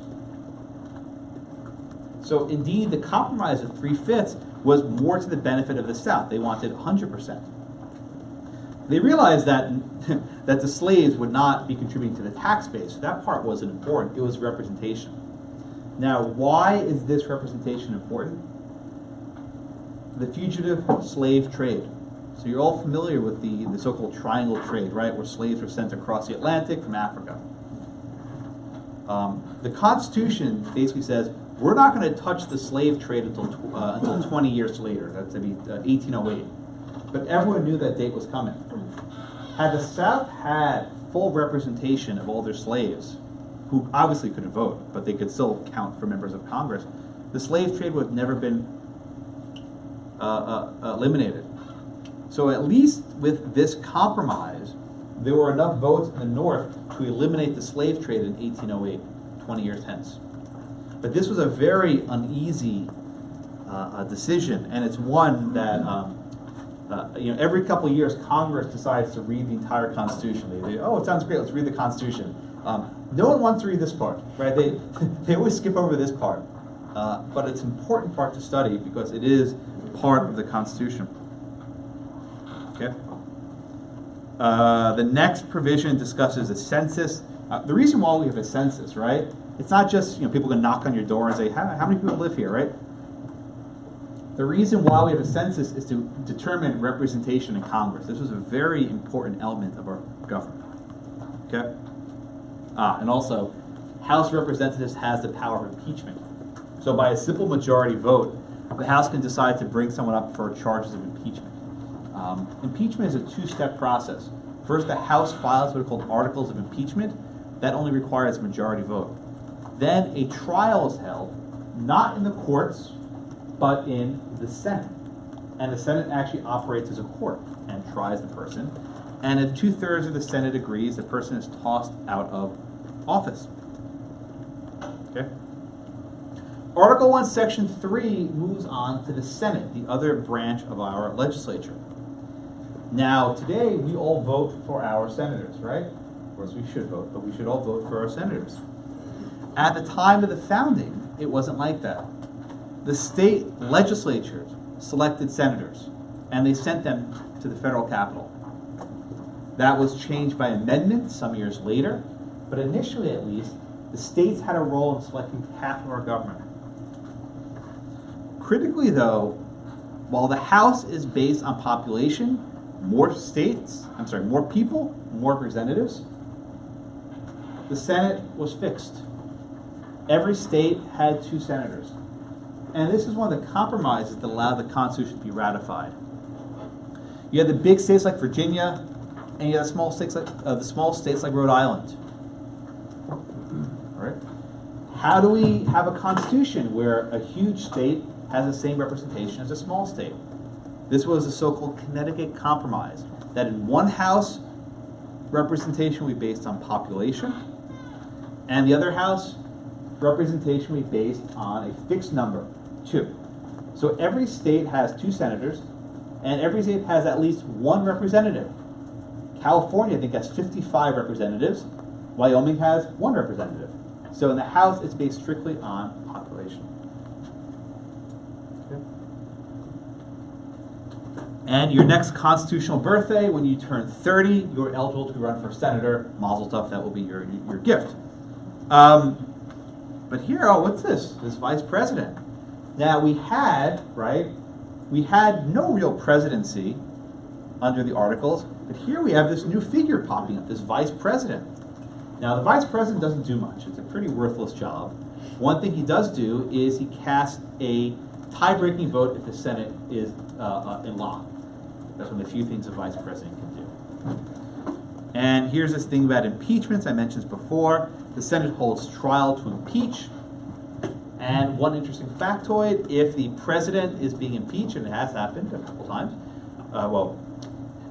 Speaker 1: So indeed, the compromise of 3/5 was more to the benefit of the South. They wanted 100%. They realized that that the slaves would not be contributing to the tax base. So that part wasn't important. It was representation. Now, why is this representation important? The fugitive slave trade. So you're all familiar with the so-called triangle trade, right, where slaves were sent across the Atlantic from Africa. The Constitution basically says, we're not going to touch the slave trade until 20 years later. That's to be 1808. But everyone knew that date was coming. Had the South had full representation of all their slaves, who obviously couldn't vote, but they could still count for members of Congress, the slave trade would have never been eliminated. So at least with this compromise, there were enough votes in the North to eliminate the slave trade in 1808, 20 years hence. But this was a very uneasy decision, and it's one that every couple of years Congress decides to read the entire Constitution. They oh, it sounds great, let's read the Constitution. No one wants to read this part, right? They always skip over this part. But it's an important part to study because it is part of the Constitution. Okay. The next provision discusses the census. The reason why we have a census, right? It's not just people can knock on your door and say, how many people live here, right? The reason why we have a census is to determine representation in Congress. This was a very important element of our government. Okay? And also, House of Representatives has the power of impeachment. So by a simple majority vote, the House can decide to bring someone up for charges of impeachment. Impeachment is a two-step process. First, the House files what are called articles of impeachment. That only requires a majority vote. Then a trial is held, not in the courts, but in the Senate. And the Senate actually operates as a court and tries the person. And if 2/3 of the Senate agrees, the person is tossed out of office. Okay? Article 1, Section 3 moves on to the Senate, the other branch of our legislature. Now, today, we all vote for our senators, right? Of course, we should vote, but we should all vote for our senators. At the time of the founding, it wasn't like that. The state legislatures selected senators, and they sent them to the federal capital. That was changed by amendment some years later, but initially, at least, the states had a role in selecting half of our government. Critically, though, while the House is based on population, more people, more representatives, the Senate was fixed. Every state had 2 senators. And this is one of the compromises that allowed the Constitution to be ratified. You had the big states like Virginia, and you had the small states like Rhode Island. All right? How do we have a constitution where a huge state has the same representation as a small state? This was the so-called Connecticut Compromise, that in one house, representation will be based on population, and the other house, representation will be based on a fixed number, 2. So every state has 2 senators, and every state has at least 1 representative. California, I think, has 55 representatives. Wyoming has 1 representative. So in the House, it's based strictly on population. Okay. And your next constitutional birthday, when you turn 30, you're eligible to run for senator. Mazel tov, that will be your gift. But here, oh, what's this? This vice president. Now we had no real presidency under the Articles, but here we have this new figure popping up, this vice president. Now the vice president doesn't do much. It's a pretty worthless job. One thing he does do is he casts a tie-breaking vote if the Senate is in lock. That's one of the few things a vice president can do. And here's this thing about impeachments. I mentioned this before. The Senate holds trial to impeach. And one interesting factoid, if the president is being impeached, and it has happened a couple times,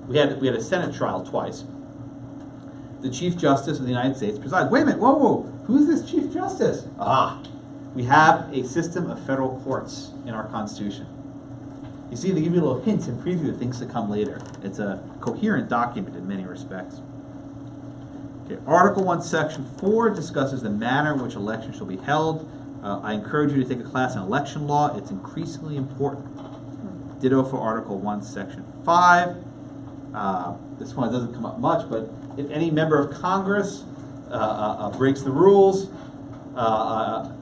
Speaker 1: we had a Senate trial twice. The Chief Justice of the United States presides. Wait a minute, whoa, who's this Chief Justice? We have a system of federal courts in our Constitution. You see, they give you little hints and preview of things to come later. It's a coherent document in many respects. Okay, Article 1, Section 4 discusses the manner in which elections shall be held. I encourage you to take a class in election law. It's increasingly important. Ditto for Article 1, Section 5. This one doesn't come up much, but if any member of Congress breaks the rules,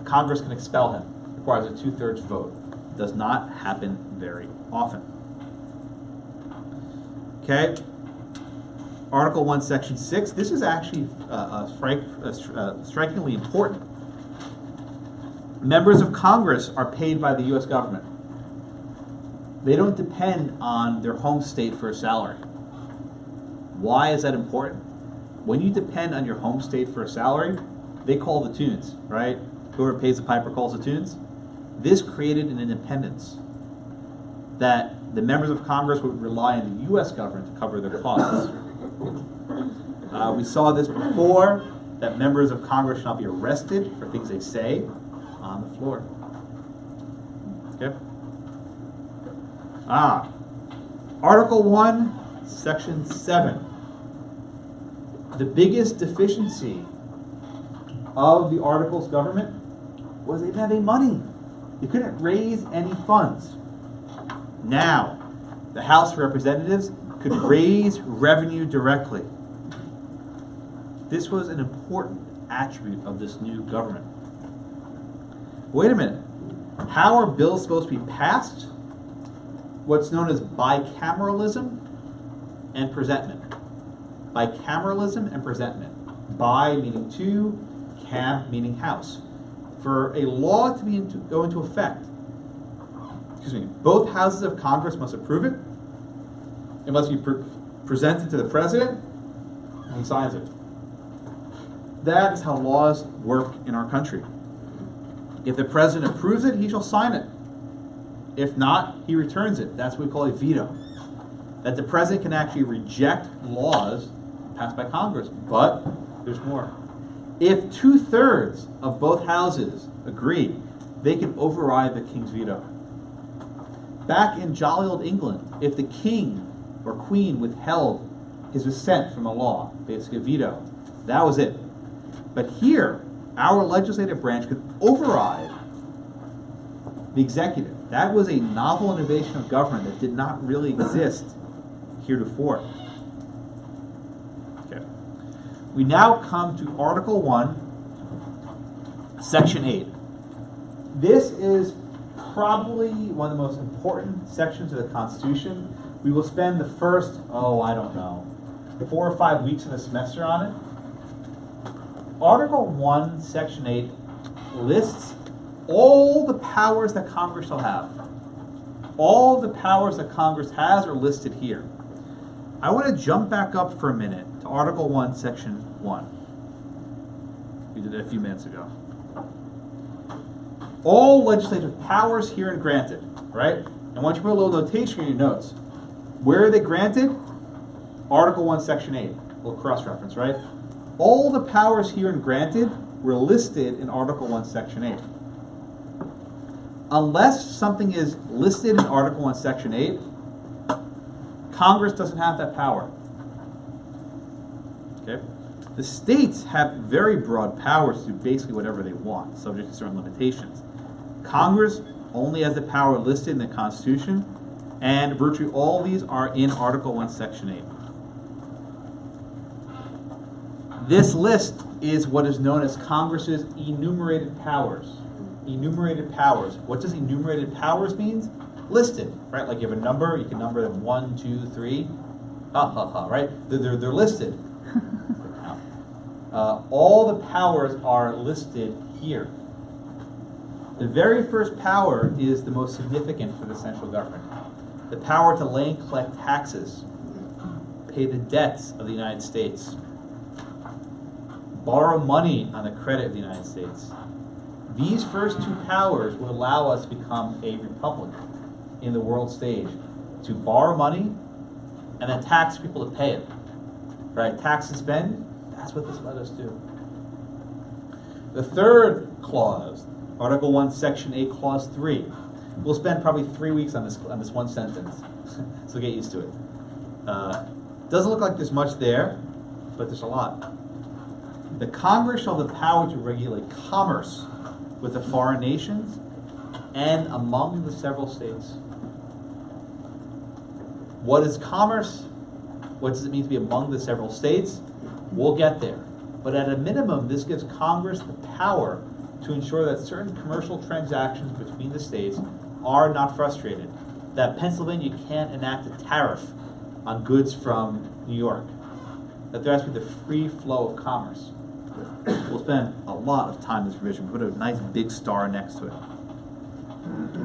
Speaker 1: Congress can expel him. It requires a 2/3 vote. It does not happen very often. Okay. Article 1, Section 6. This is actually strikingly important. Members of Congress are paid by the U.S. government. They don't depend on their home state for a salary. Why is that important? When you depend on your home state for a salary, they call the tunes, right? Whoever pays the piper calls the tunes. This created an independence that the members of Congress would rely on the U.S. government to cover their costs. We saw this before, that members of Congress should not be arrested for things they say on the floor. Okay? Article 1, Section 7. The biggest deficiency of the Articles government was they didn't have any money. They couldn't raise any funds. Now, the House of Representatives could raise revenue directly. This was an important attribute of this new government. Wait a minute. How are bills supposed to be passed? What's known as bicameralism and presentment. Bicameralism and presentment. Bi meaning 2, cam meaning house. For a law to go into effect, both houses of Congress must approve it. It must be presented to the president, and he signs it. That is how laws work in our country. If the president approves it, he shall sign it. If not, he returns it. That's what we call a veto. That the president can actually reject laws passed by Congress. But there's more. If 2/3 of both houses agree, they can override the king's veto. Back in jolly old England, if the king or queen withheld his assent from a law, basically a veto, that was it. But here, our legislative branch could override the executive. That was a novel innovation of government that did not really exist heretofore. Okay. We now come to Article 1, Section 8. This is probably one of the most important sections of the Constitution. We will spend the first, 4 or 5 weeks of the semester on it. Article 1, Section 8 lists all the powers that Congress shall have. All the powers that Congress has are listed here. I want to jump back up for a minute to Article 1, Section 1. We did it a few minutes ago. All legislative powers herein granted, right? I want you to put a little notation in your notes. Where are they granted? Article 1, Section 8. little cross-reference, right? All the powers herein granted were listed in Article 1, Section 8. Unless something is listed in Article 1, Section 8, Congress doesn't have that power. Okay? The states have very broad powers to do basically whatever they want, subject to certain limitations. Congress only has the power listed in the Constitution, and virtually all these are in Article 1, Section 8. This list is what is known as Congress's enumerated powers. Enumerated powers. What does enumerated powers mean? Listed, right? Like you have a number, you can number them 1, 2, 3. Right? They're listed. All the powers are listed here. The very first power is the most significant for the central government. The power to lay and collect taxes, pay the debts of the United States, borrow money on the credit of the United States. These first two powers will allow us to become a republic in the world stage, to borrow money and then tax people to pay it. Right? Tax and spend, that's what this let us do. The third clause, Article 1, Section 8, Clause 3. We'll spend probably 3 weeks on this one sentence, so get used to it. Doesn't look like there's much there, but there's a lot. The Congress shall have the power to regulate commerce with the foreign nations and among the several states. What is commerce? What does it mean to be among the several states? We'll get there. But at a minimum, this gives Congress the power to ensure that certain commercial transactions between the states are not frustrated. That Pennsylvania can't enact a tariff on goods from New York. That there has to be the free flow of commerce. We'll spend a lot of time in this provision. We'll put a nice big star next to it.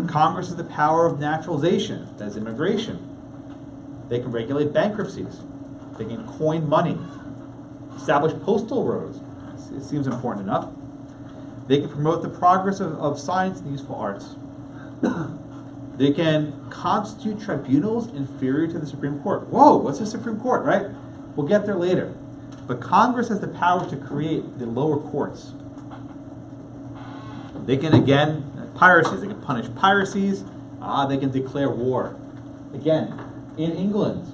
Speaker 1: Congress has the power of naturalization, that is immigration. They can regulate bankruptcies. They can coin money. Establish postal roads. It seems important enough. They can promote the progress of science and useful arts. They can constitute tribunals inferior to the Supreme Court. Whoa, what's the Supreme Court, right? We'll get there later. But Congress has the power to create the lower courts. They can, again, piracies. They can punish piracies. They can declare war. Again, in England,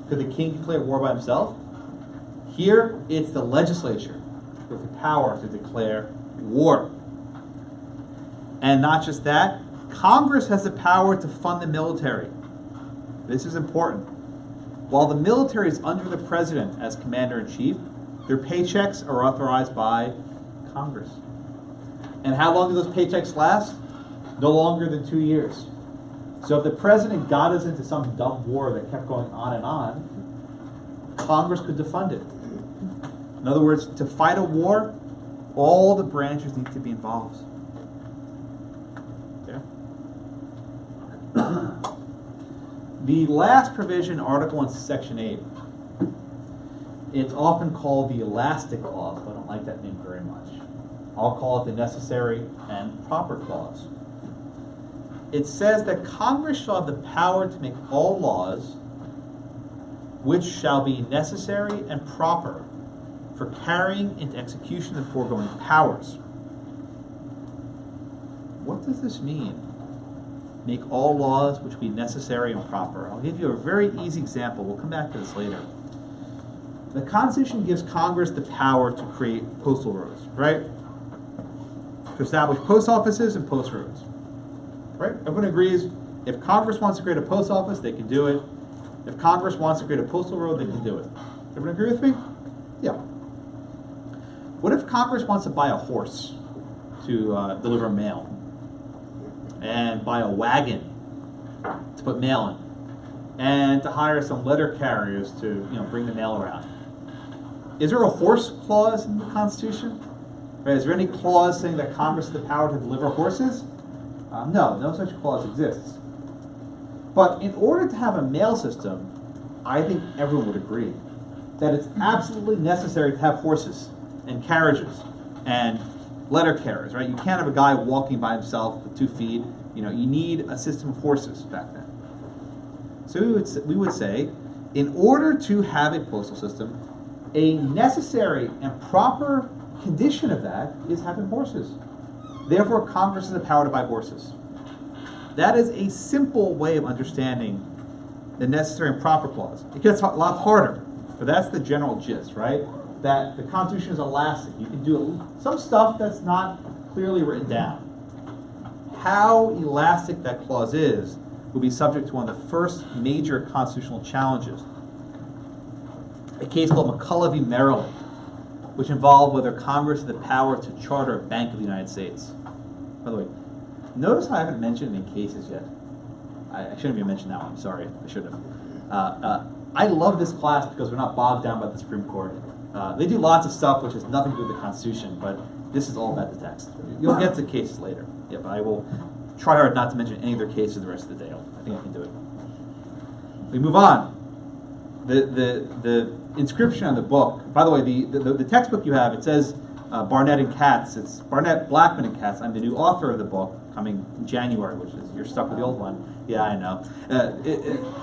Speaker 1: could the king declare war by himself? Here, it's the legislature with the power to declare war. And not just that, Congress has the power to fund the military. This is important. While the military is under the president as commander-in-chief, their paychecks are authorized by Congress. And how long do those paychecks last? No longer than 2 years. So if the president got us into some dumb war that kept going on and on, Congress could defund it. In other words, to fight a war, all the branches need to be involved. Okay? The last provision, Article 1, Section 8, it's often called the elastic clause, but I don't like that name very much. I'll call it the necessary and proper clause. It says that Congress shall have the power to make all laws which shall be necessary and proper for carrying into execution the foregoing powers. What does this mean? Make all laws which be necessary and proper. I'll give you a very easy example. We'll come back to this later. The Constitution gives Congress the power to create postal roads, right? To establish post offices and post roads. Right? Everyone agrees if Congress wants to create a post office, they can do it. If Congress wants to create a postal road, they can do it. Everyone agree with me? Yeah. What if Congress wants to buy a horse to deliver mail? And buy a wagon to put mail in? And to hire some letter carriers to bring the mail around? Is there a horse clause in the Constitution? Right? Is there any clause saying that Congress has the power to deliver horses? No such clause exists. But in order to have a mail system, I think everyone would agree that it's absolutely necessary to have horses and carriages and letter carriers, right? You can't have a guy walking by himself with 2 feet. You need a system of horses back then. So we would say, In order to have a postal system, a necessary and proper condition of that is having horses. Therefore, Congress has the power to buy horses. That is a simple way of understanding the necessary and proper clause. It gets a lot harder, but that's the general gist, right? That the Constitution is elastic. You can do some stuff that's not clearly written down. How elastic that clause is will be subject to one of the first major constitutional challenges. A case called McCullough v. Maryland, which involved whether Congress had the power to charter a Bank of the United States. By the way, notice how I haven't mentioned any cases yet. I shouldn't have mentioned that one. Sorry, I should have. I love this class because we're not bogged down by the Supreme Court. They do lots of stuff which has nothing to do with the Constitution, but this is all about the text. You'll get to cases later. Yeah, but I will try hard not to mention any of their cases the rest of the day. I think I can do it. We move on. The inscription on the book, by the way, the textbook you have, it says Barnett and Katz. It's Barnett, Blackman, and Katz. I'm the new author of the book, coming in January, which is, you're stuck with the old one. Yeah, I know.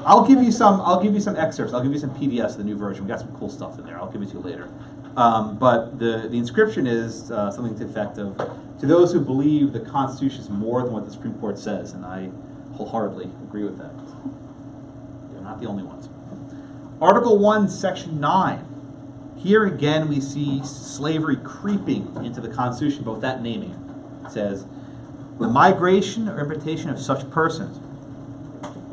Speaker 1: I'll give you some excerpts. I'll give you some PDFs of the new version. We got some cool stuff in there. I'll give it to you later. But the inscription is something to the effect of, to those who believe the Constitution is more than what the Supreme Court says, and I wholeheartedly agree with that. They're not the only ones. Article 1, Section 9. Here again we see slavery creeping into the Constitution, both that naming. It says, the migration or importation of such persons.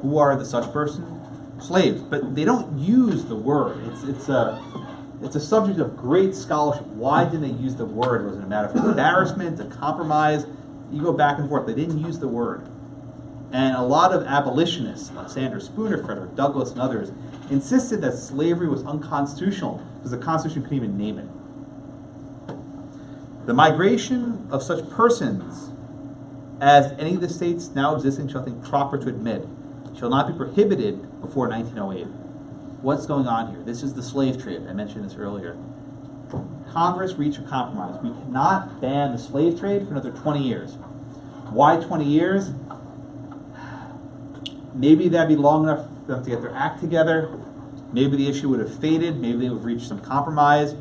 Speaker 1: Who are the such persons? Slaves. But they don't use the word. It's a subject of great scholarship. Why didn't they use the word? Was it a matter of embarrassment, a compromise? You go back and forth. They didn't use the word. And a lot of abolitionists, like Sandra Spooner, Frederick Douglass, and others, insisted that slavery was unconstitutional because the Constitution couldn't even name it. The migration of such persons as any of the states now existing shall think proper to admit shall not be prohibited before 1908. What's going on here? This is the slave trade. I mentioned this earlier. Congress reached a compromise. We cannot ban the slave trade for another 20 years. Why 20 years? Maybe that'd be long enough for them to get their act together. Maybe the issue would have faded. Maybe they would have reached some compromise.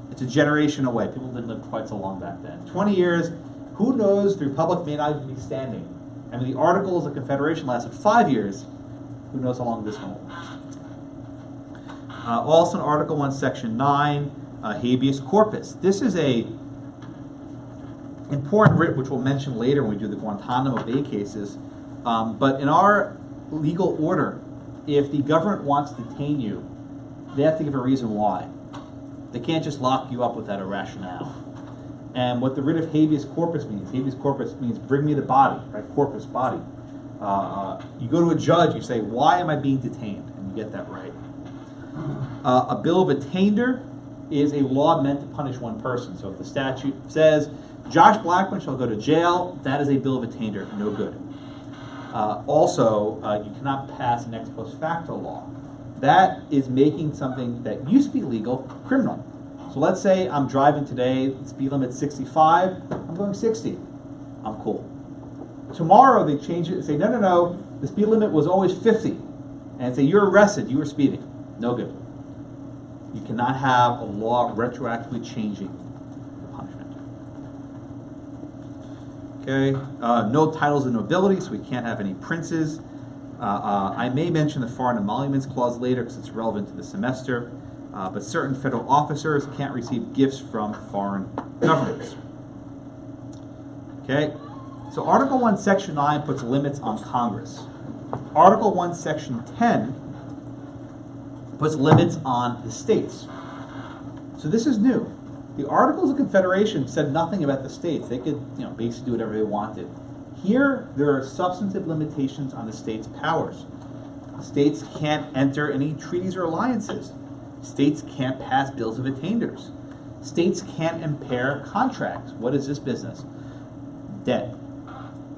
Speaker 1: It's a generation away. People didn't live quite so long back then. 20 years, who knows, the Republic may not even be standing. I mean, the Articles of Confederation lasted 5 years. Who knows how long this one will last. Also in Article 1, Section 9, habeas corpus. This is a important writ which we'll mention later when we do the Guantanamo Bay cases. But in our legal order, if the government wants to detain you, they have to give a reason why. They can't just lock you up without a rationale. And what the writ of habeas corpus means bring me the body, right? Corpus, body. You go to a judge, you say, why am I being detained? And you get that right. A bill of attainder is a law meant to punish one person. So if the statute says, Josh Blackman shall go to jail, that is a bill of attainder, no good. Also, you cannot pass an ex post facto law. That is making something that used to be legal criminal. So let's say I'm driving today, the speed limit's 65, I'm going 60. I'm cool. Tomorrow they change it and say, no, the speed limit was always 50. And say, you're arrested, you were speeding. No good. You cannot have a law retroactively changing the punishment. Okay, no titles of nobility, so we can't have any princes. I may mention the Foreign Emoluments Clause later because it's relevant to the semester. But certain federal officers can't receive gifts from foreign governments. Okay, so Article 1, Section 9 puts limits on Congress. Article 1, Section 10 puts limits on the states. So this is new. The Articles of Confederation said nothing about the states. They could, basically do whatever they wanted. Here, there are substantive limitations on the states' powers. States can't enter any treaties or alliances. States can't pass bills of attainders. States can't impair contracts. What is this business? Debt.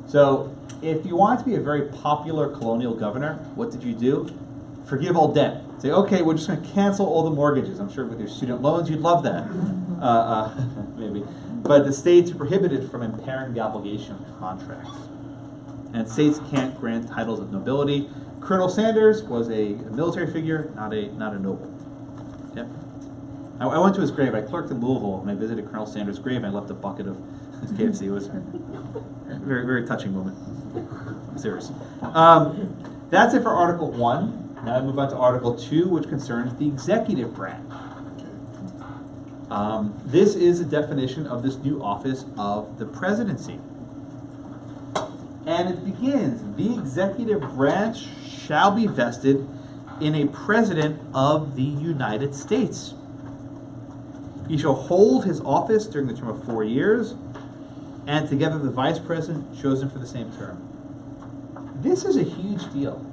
Speaker 1: So, if you want to be a very popular colonial governor, what did you do? Forgive all debt. Say, okay, we're just going to cancel all the mortgages. I'm sure with your student loans, you'd love that. Maybe. But the states are prohibited from impairing the obligation of contracts. And states can't grant titles of nobility. Colonel Sanders was a military figure, not a noble. Okay? I went to his grave. I clerked in Louisville, and I visited Colonel Sanders' grave, and I left a bucket of KFC. It was a very, very touching moment. I'm serious. That's it for Article 1. Now I move on to Article 2, which concerns the executive branch. This is a definition of this new office of the presidency. And it begins, the executive branch shall be vested in a president of the United States. He shall hold his office during the term of 4 years, and together the vice president chosen for the same term. This is a huge deal.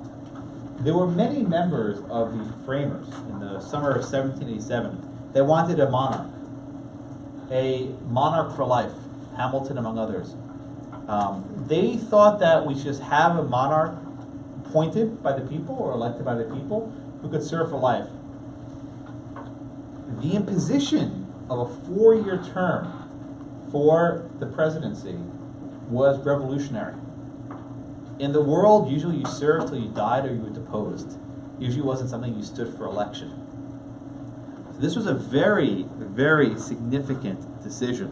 Speaker 1: There were many members of the framers in the summer of 1787 that wanted a monarch for life, Hamilton among others. They thought that we should just have a monarch appointed by the people or elected by the people who could serve for life. The imposition of a 4-year term for the presidency was revolutionary. In the world, usually you served till you died or you were deposed. Usually wasn't something you stood for election. So this was a very, very significant decision.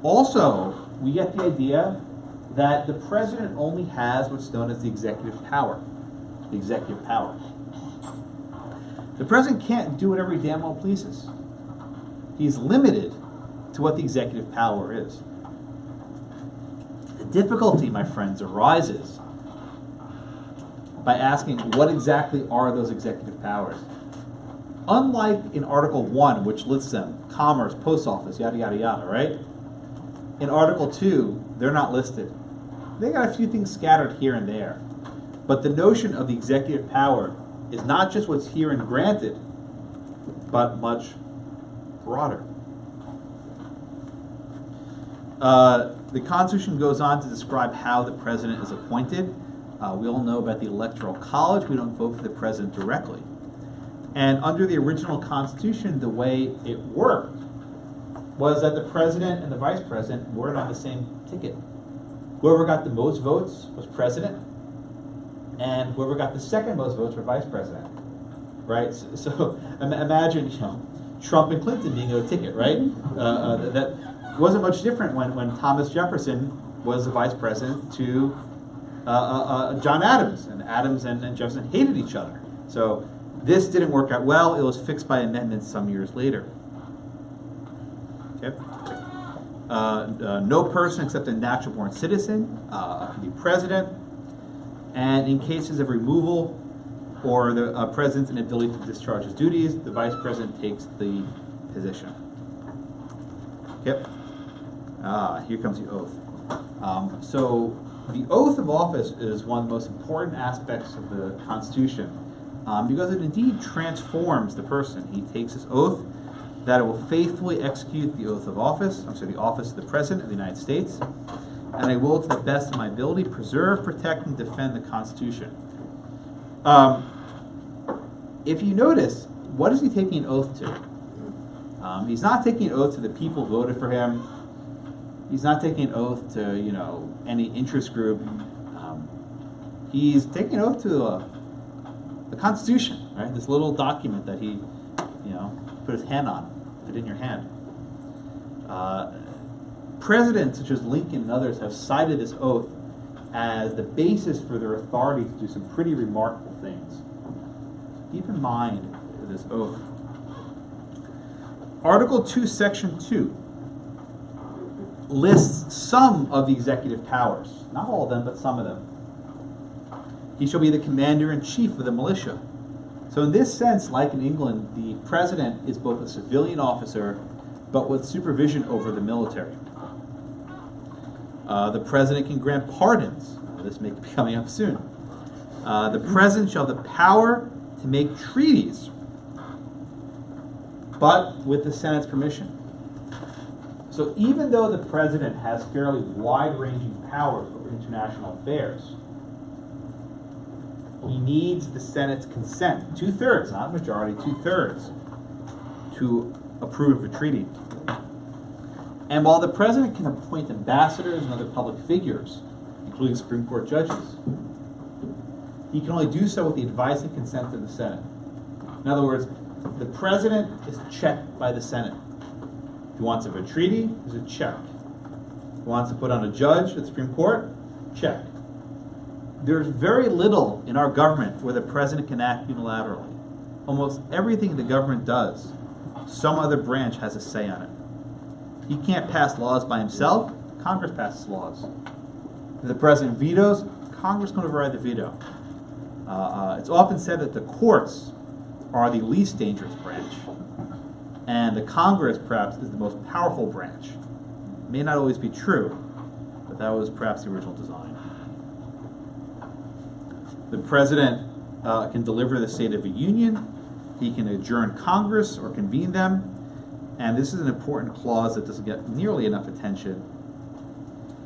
Speaker 1: Also, we get the idea that the president only has what's known as the executive power. The executive power. The president can't do whatever he damn well pleases. He's limited to what the executive power is. The difficulty, my friends, arises by asking what exactly are those executive powers. Unlike in Article 1, which lists them, commerce, post office, yada, yada, yada, right? In Article 2, they're not listed. They got a few things scattered here and there. But the notion of the executive power is not just what's here and granted, but much broader. The Constitution goes on to describe how the president is appointed. We all know about the Electoral College. We don't vote for the president directly. And under the original Constitution, the way it worked was that the president and the vice president weren't on the same ticket. Whoever got the most votes was president, and whoever got the second most votes were vice president, right? So imagine, Trump and Clinton being on a ticket, right? That wasn't much different when Thomas Jefferson was the vice president to John Adams, and Adams and Jefferson hated each other. So this didn't work out well. It was fixed by amendments some years later. Okay. No person except a natural-born citizen can be president, and in cases of removal or the president's inability to discharge his duties, the vice president takes the position. Okay. Here comes the oath. So the oath of office is one of the most important aspects of the Constitution because it indeed transforms the person. He takes his oath that I will faithfully execute the oath of office, the office of the President of the United States, and I will, to the best of my ability, preserve, protect, and defend the Constitution. If you notice, what is he taking an oath to? He's not taking an oath to the people who voted for him. He's not taking an oath to, any interest group. He's taking an oath to the Constitution, right? This little document that he, put his hand on, put it in your hand. Presidents such as Lincoln and others have cited this oath as the basis for their authority to do some pretty remarkable things. Keep in mind this oath. Article 2, Section 2 lists some of the executive powers. Not all of them, but some of them. He shall be the commander-in-chief of the militia. So in this sense, like in England, the president is both a civilian officer, but with supervision over the military. The president can grant pardons. This may be coming up soon. The president shall have the power to make treaties, but with the Senate's permission. So even though the president has fairly wide-ranging powers over international affairs, he needs the Senate's consent, 2/3, not majority, 2/3, to approve a treaty. And while the president can appoint ambassadors and other public figures, including Supreme Court judges. He can only do so with the advice and consent of the Senate. In other words, the president is checked by the Senate. If he wants to have a treaty, there's a check. If he wants to put on a judge at the Supreme Court, check. There's very little in our government where the president can act unilaterally. Almost everything the government does, some other branch has a say on it. He can't pass laws by himself. Congress passes laws. If the president vetoes, Congress can override the veto. It's often said that the courts are the least dangerous branch, and the Congress, perhaps, is the most powerful branch. It may not always be true, but that was perhaps the original design. The president can deliver the State of the Union. He can adjourn Congress or convene them. And this is an important clause that doesn't get nearly enough attention.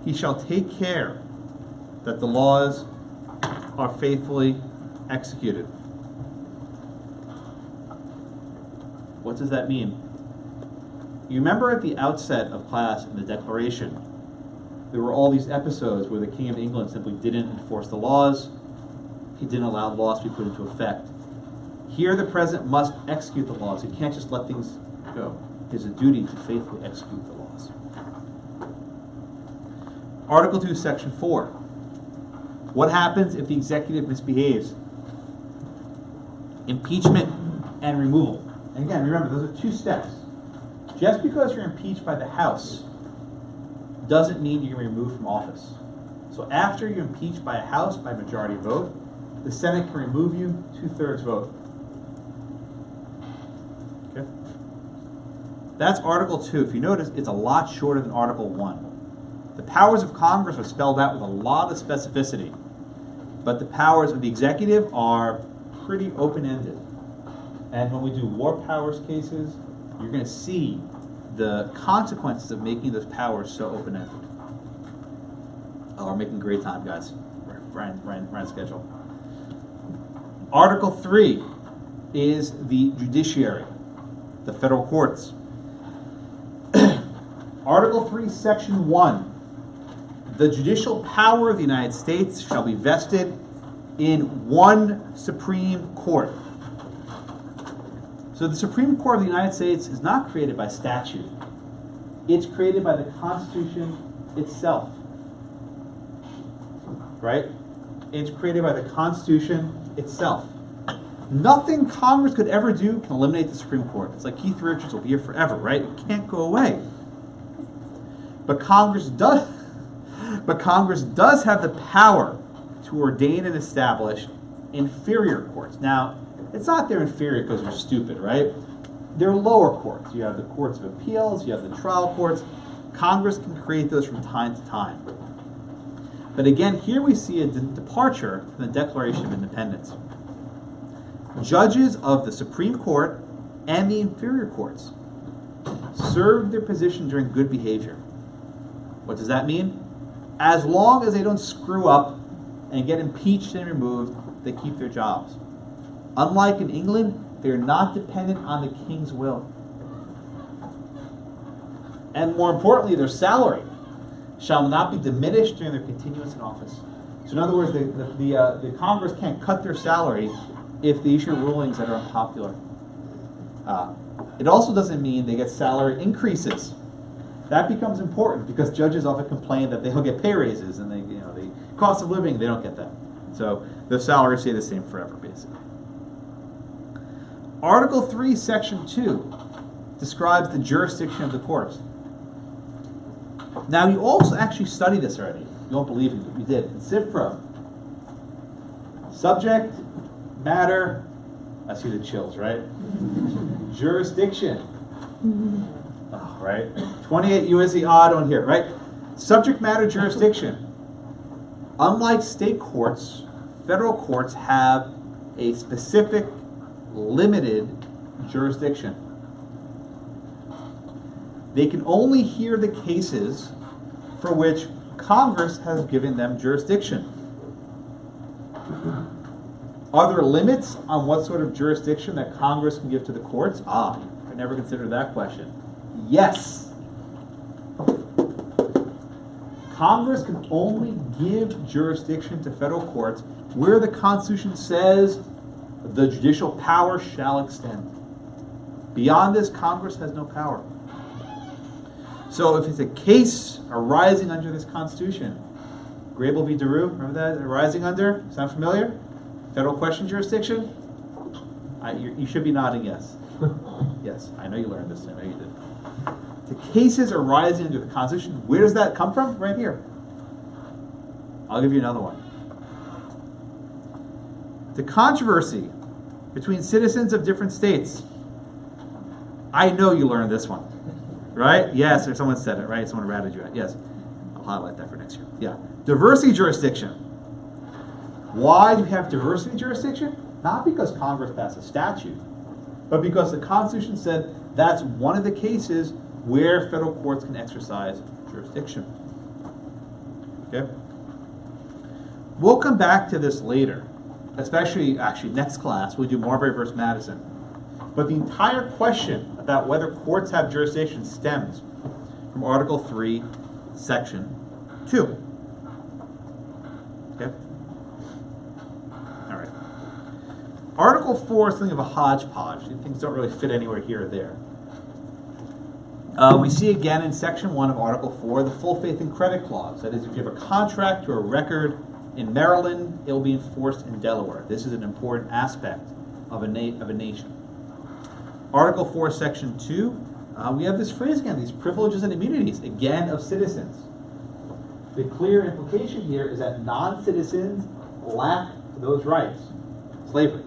Speaker 1: He shall take care that the laws are faithfully executed. What does that mean? You remember at the outset of class in the Declaration, there were all these episodes where the King of England simply didn't enforce the laws. He didn't allow laws to be put into effect. Here the president must execute the laws. He can't just let things go. It is a duty to faithfully execute the laws. Article 2, Section 4. What happens if the executive misbehaves? Impeachment and removal. And again, remember, those are two steps. Just because you're impeached by the House doesn't mean you're removed from office. So after you're impeached by a House by majority vote, the Senate can remove you 2/3 vote. Okay? That's Article 2. If you notice, it's a lot shorter than Article 1. The powers of Congress are spelled out with a lot of specificity, but the powers of the executive are pretty open-ended. And when we do war powers cases, you're going to see the consequences of making those powers so open-ended. Oh, we're making great time, guys. Ran schedule. Article 3 is the judiciary, the federal courts. Article 3, Section 1. The judicial power of the United States shall be vested in one Supreme Court. So the Supreme Court of the United States is not created by statute. It's created by the Constitution itself. Right? It's created by the Constitution itself. Nothing Congress could ever do can eliminate the Supreme Court. It's like Keith Richards will be here forever, right? It can't go away. But Congress does have the power to ordain and establish inferior courts. Now, it's not they're inferior because they're stupid, right? They're lower courts. You have the courts of appeals, you have the trial courts. Congress can create those from time to time. But again, here we see a departure from the Declaration of Independence. Judges of the Supreme Court and the inferior courts serve their position during good behavior. What does that mean? As long as they don't screw up and get impeached and removed, they keep their jobs. Unlike in England, they're not dependent on the king's will. And more importantly, their salary shall not be diminished during their continuance in office. So in other words, the Congress can't cut their salary if they issue rulings that are unpopular. It also doesn't mean they get salary increases. That becomes important because judges often complain that they'll get pay raises and the cost of living, they don't get that. So the salaries stay the same forever, basically. Article 3, Section 2 describes the jurisdiction of the courts. Now, you also actually studied this already. You won't believe me, but we did. In CivPro. Subject, matter, I see the chills, right? Jurisdiction. Oh, right? 28 U.S.C. odd on here, right? Subject matter jurisdiction. Unlike state courts, federal courts have a specific, limited jurisdiction. They can only hear the cases for which Congress has given them jurisdiction. Are there limits on what sort of jurisdiction that Congress can give to the courts? I never considered that question. Yes. Congress can only give jurisdiction to federal courts where the Constitution says the judicial power shall extend. Beyond this, Congress has no power. So if it's a case arising under this Constitution, Grable v. DeRue, remember that? Arising under? Sound familiar? Federal question jurisdiction? You should be nodding yes. Yes, I know you learned this. I know you did. The cases arising under the Constitution, where does that come from? Right here. I'll give you another one. The controversy between citizens of different states. I know you learned this one. Right? Yes, or someone said it, right? Someone ratted you out. Yes. I'll highlight that for next year. Yeah. Diversity jurisdiction. Why do you have diversity jurisdiction? Not because Congress passed a statute, but because the Constitution said that's one of the cases where federal courts can exercise jurisdiction. Okay? We'll come back to this later, especially next class. We'll do Marbury versus Madison. But the entire question about whether courts have jurisdiction stems from Article 3, Section 2. Okay? All right. Article 4 is something of a hodgepodge. Things don't really fit anywhere here or there. We see again in Section 1 of Article 4 the full faith and credit clause. That is, if you have a contract or a record in Maryland, it will be enforced in Delaware. This is an important aspect of a nation. Article 4, Section 2, we have this phrase again, these privileges and immunities, again, of citizens. The clear implication here is that non-citizens lack those rights. Slavery.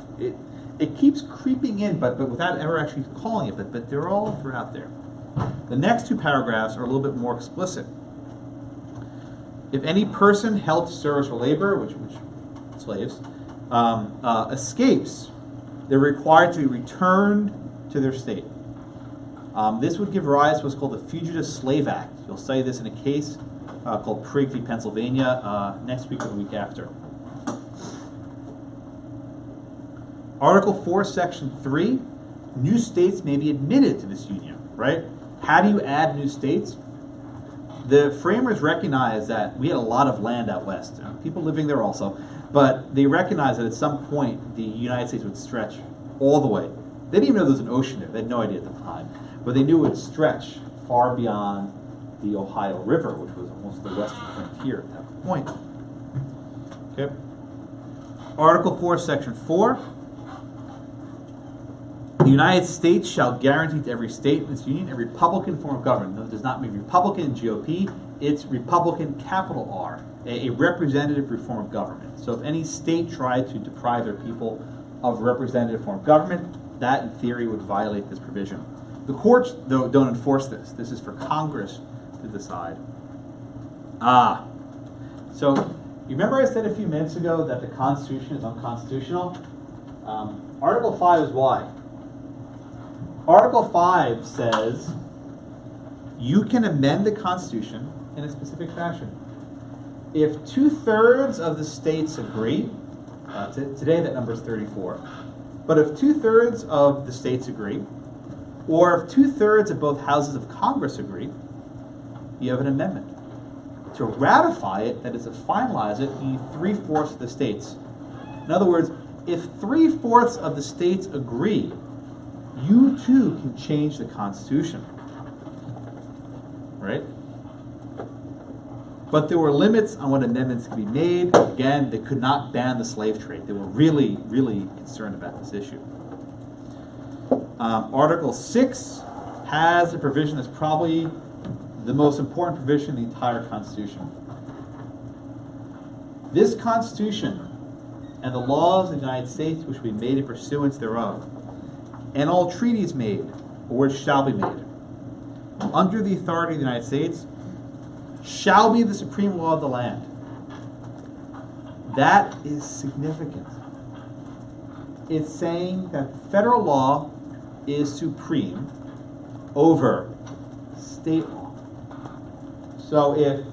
Speaker 1: It keeps creeping in, but without ever actually calling it, but they're all throughout there. The next two paragraphs are a little bit more explicit. If any person held to service or labor, which slaves, escapes, they're required to be returned to their state. This would give rise to what's called the Fugitive Slave Act. You'll study this in a case called Prigg v. Pennsylvania next week or the week after. Article 4, Section 3, new states may be admitted to this union, right? How do you add new states? The framers recognized that we had a lot of land out west, people living there also, but they recognized that at some point the United States would stretch all the way. They didn't even know there was an ocean there. They had no idea at the time. But they knew it would stretch far beyond the Ohio River, which was almost the western frontier at that point. Okay. Article 4, Section 4. The United States shall guarantee to every state in this union a Republican form of government. No, it does not mean Republican, GOP. It's Republican, capital R, a representative form of government. So if any state tried to deprive their people of a representative form of government, that in theory would violate this provision. The courts, though, don't enforce this. This is for Congress to decide. So you remember I said a few minutes ago that the Constitution is unconstitutional? Article 5 is why. Article 5 says you can amend the Constitution in a specific fashion. If 2/3 of the states agree, today that number is 34, but if 2/3 of the states agree, or if 2/3 of both houses of Congress agree, you have an amendment. To ratify it, that is to finalize it, you need 3/4 of the states. In other words, if 3/4 of the states agree, you too can change the Constitution. Right? But there were limits on what amendments could be made. Again, they could not ban the slave trade. They were really, really concerned about this issue. Article 6 has a provision that's probably the most important provision in the entire Constitution. This Constitution and the laws of the United States which will be made in pursuance thereof, and all treaties made, or which shall be made, under the authority of the United States, shall be the supreme law of the land. That is significant. It's saying that federal law is supreme over state law. So if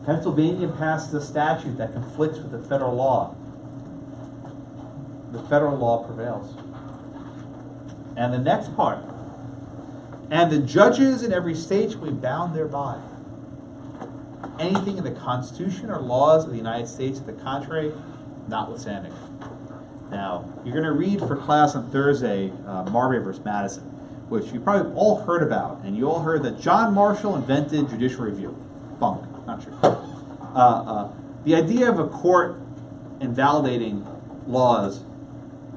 Speaker 1: Pennsylvania passes a statute that conflicts with the federal law prevails. And the next part, and the judges in every state will be bound thereby. anything in the Constitution or laws of the United States to the contrary, notwithstanding. Now, you're going to read for class on Thursday, Marbury versus Madison, which you probably all heard about, and you all heard that John Marshall invented judicial review. Bunk, not true. The idea of a court invalidating laws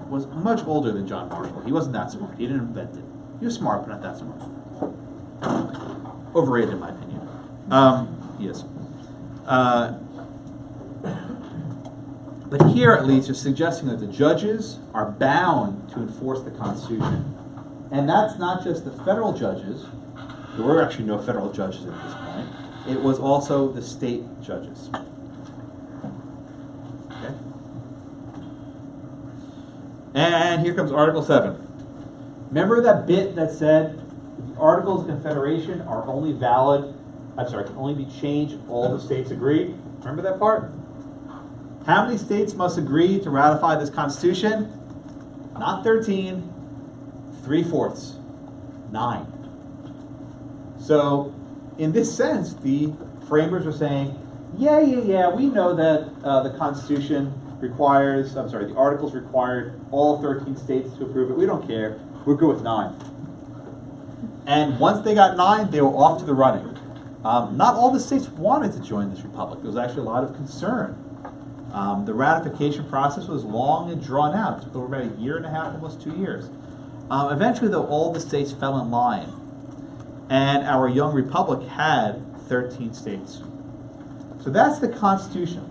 Speaker 1: was much older than John Marshall. He wasn't that smart. He didn't invent it. He was smart, but not that smart. Overrated, in my opinion. Yes. But here, at least, you're suggesting that the judges are bound to enforce the Constitution. And that's not just the federal judges. There were actually no federal judges at this point. It was also the state judges. Okay? And here comes Article 7. Remember that bit that said the Articles of Confederation are only valid, can only be changed if all the states agree? Remember that part? How many states must agree to ratify this Constitution? Not 13, 3/4, 9. So, in this sense, the framers were saying, yeah, we know that the Constitution requires, the Articles required all 13 states to approve it. We don't care. We're good with 9. And once they got 9, they were off to the running. Not all the states wanted to join this republic. There was actually a lot of concern. The ratification process was long and drawn out. It took over about a year and a half, almost 2 years. Eventually, though, all the states fell in line. And our young republic had 13 states. So that's the Constitution.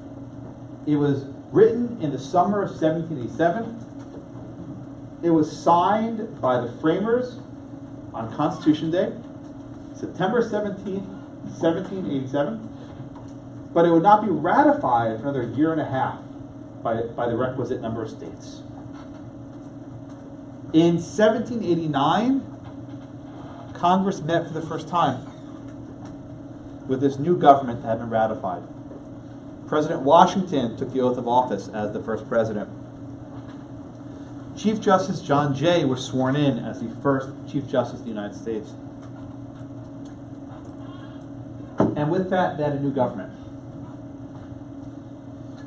Speaker 1: It was written in the summer of 1787. It was signed by the framers on Constitution Day, September 17th, 1787. But it would not be ratified for another year and a half by the requisite number of states. In 1789, Congress met for the first time with this new government that had been ratified. President Washington took the oath of office as the first president. Chief Justice John Jay was sworn in as the first Chief Justice of the United States. And with that, they had a new government.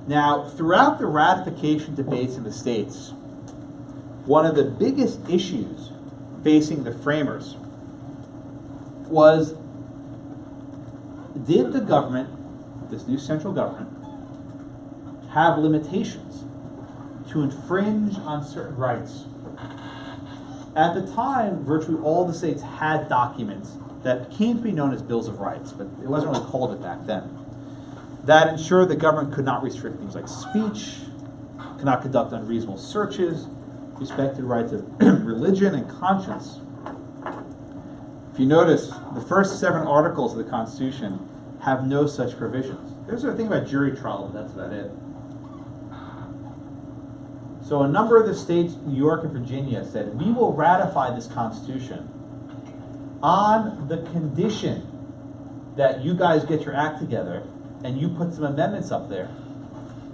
Speaker 1: Now, throughout the ratification debates in the states, one of the biggest issues facing the framers was, did the government, this new central government, have limitations to infringe on certain rights? At the time, virtually all the states had documents that came to be known as Bills of Rights, but it wasn't really called it back then, that ensured the government could not restrict things like speech, could not conduct unreasonable searches, respected rights of religion and conscience. If you notice, the first 7 articles of the Constitution have no such provisions. There's a thing about jury trial, but that's about it. So a number of the states, New York and Virginia, said, we will ratify this Constitution on the condition that you guys get your act together and you put some amendments up there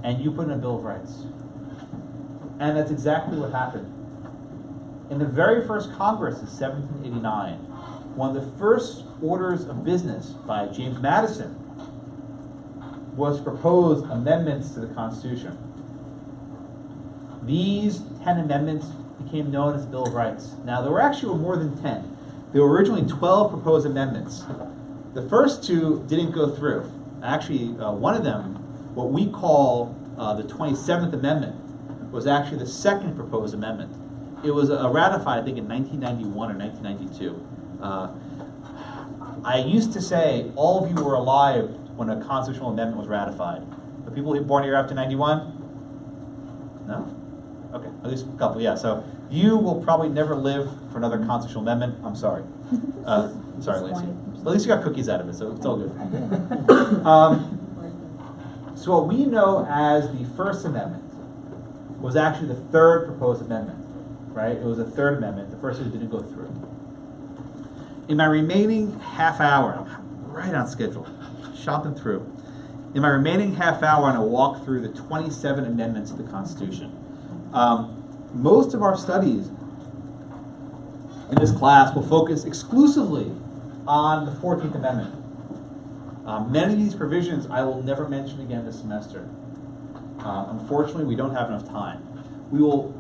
Speaker 1: and you put in a Bill of Rights. And that's exactly what happened. In the very first Congress in 1789, one of the first orders of business by James Madison was to propose amendments to the Constitution. These 10 amendments became known as the Bill of Rights. Now, there were actually more than 10. There were originally 12 proposed amendments. The first 2 didn't go through. Actually, one of them, what we call the 27th Amendment, was actually the second proposed amendment. It was ratified, I think, in 1991 or 1992. I used to say all of you were alive when a constitutional amendment was ratified. The people who were born here after 91? No? Okay, at least a couple, yeah. So you will probably never live for another constitutional amendment. I'm sorry. Sorry, Lacey. But at least you got cookies out of it, so it's all good. So what we know as the First Amendment was actually the third proposed amendment, right? It was the third amendment. The first two didn't go through. In my remaining half hour, I'm right on schedule, shot them through. In my remaining half hour, I'm going to walk through the 27 amendments to the Constitution. Most of our studies in this class will focus exclusively on the 14th Amendment. Many of these provisions I will never mention again this semester. Unfortunately, we don't have enough time. We will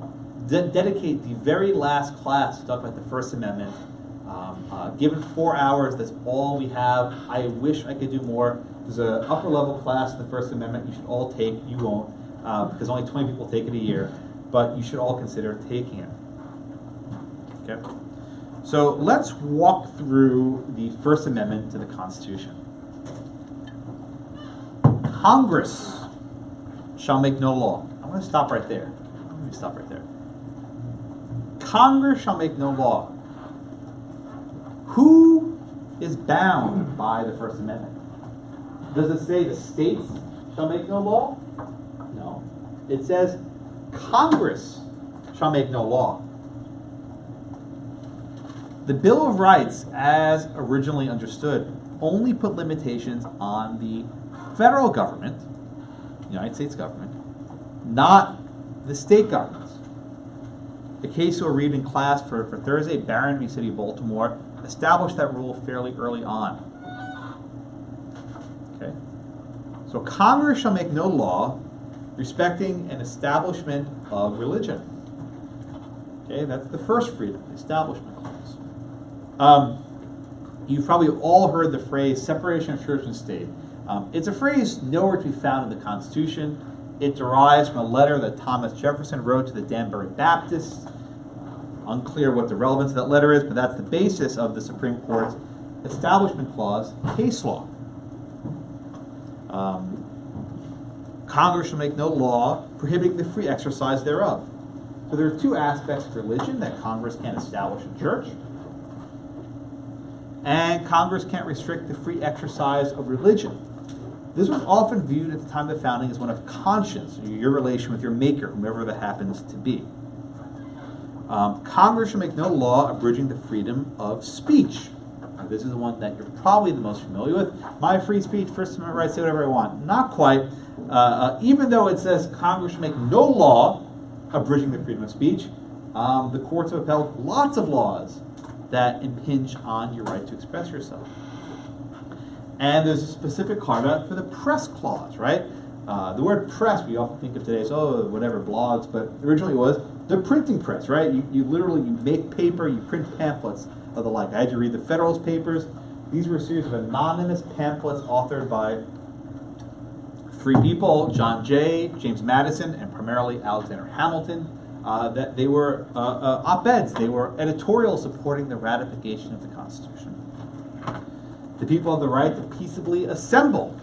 Speaker 1: dedicate the very last class to talk about the First Amendment. Given 4 hours, that's all we have. I wish I could do more. There's an upper level class in the First Amendment you should all take. You won't, because only 20 people take it a year, but you should all consider taking it. Okay? So let's walk through the First Amendment to the Constitution. Congress shall make no law. I'm going to stop right there. Let me stop right there. Congress shall make no law. Who is bound by the First Amendment? Does it say the states shall make no law? No. It says Congress shall make no law. The Bill of Rights, as originally understood, only put limitations on the federal government, United States government, not the state governments. The case we'll read in class for Thursday, Barron v. City of Baltimore, established that rule fairly early on. Okay? So Congress shall make no law respecting an establishment of religion. Okay, that's the first freedom, the Establishment Clause. You've probably all heard the phrase separation of church and state. It's a phrase nowhere to be found in the Constitution. It derives from a letter that Thomas Jefferson wrote to the Danbury Baptists. Unclear what the relevance of that letter is, but that's the basis of the Supreme Court's Establishment Clause case law. Congress shall make no law prohibiting the free exercise thereof. So there are two aspects of religion that Congress can't establish in church. And Congress can't restrict the free exercise of religion. This was often viewed at the time of the founding as one of conscience, your relation with your maker, whomever that happens to be. Congress shall make no law abridging the freedom of speech. Now, this is the one that you're probably the most familiar with. My free speech, First Amendment rights, say whatever I want. Not quite. Even though it says Congress shall make no law abridging the freedom of speech, the courts have upheld lots of laws that impinge on your right to express yourself. And there's a specific carve-out for the press clause, right? The word press, we often think of today as, whatever, blogs, but originally it was the printing press, right? You literally, you make paper, you print pamphlets of the like. I had to read the Federalist Papers. These were a series of anonymous pamphlets authored by three people, John Jay, James Madison, and primarily Alexander Hamilton. That they were op-eds, they were editorials supporting the ratification of the Constitution. The people have the right to peaceably assemble.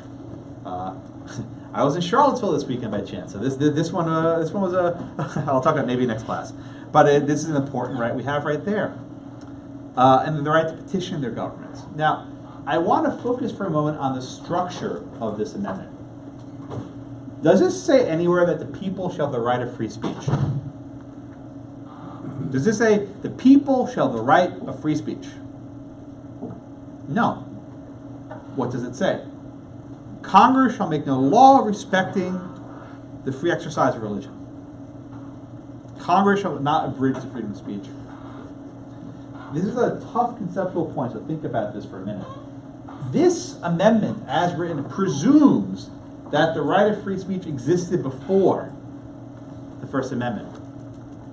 Speaker 1: I was in Charlottesville this weekend by chance, so this one was I'll talk about maybe next class, but this is an important right we have right there, and the right to petition their governments. Now, I want to focus for a moment on the structure of this amendment. Does this say anywhere that the people shall have the right of free speech? Does this say the people shall have the right of free speech? No. What does it say? Congress shall make no law respecting the free exercise of religion. Congress shall not abridge the freedom of speech. This is a tough conceptual point, so think about this for a minute. This amendment, as written, presumes that the right of free speech existed before the First Amendment.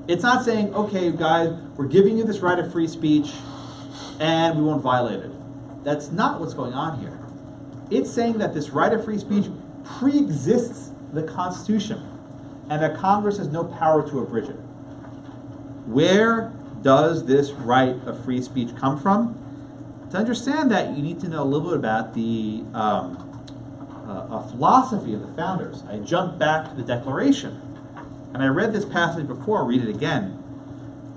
Speaker 1: It's not saying, okay, guys, we're giving you this right of free speech and we won't violate it. That's not what's going on here. It's saying that this right of free speech pre-exists the Constitution and that Congress has no power to abridge it. Where does this right of free speech come from? To understand that, you need to know a little bit about the philosophy of the founders. I jumped back to the Declaration, and I read this passage before. I'll read it again.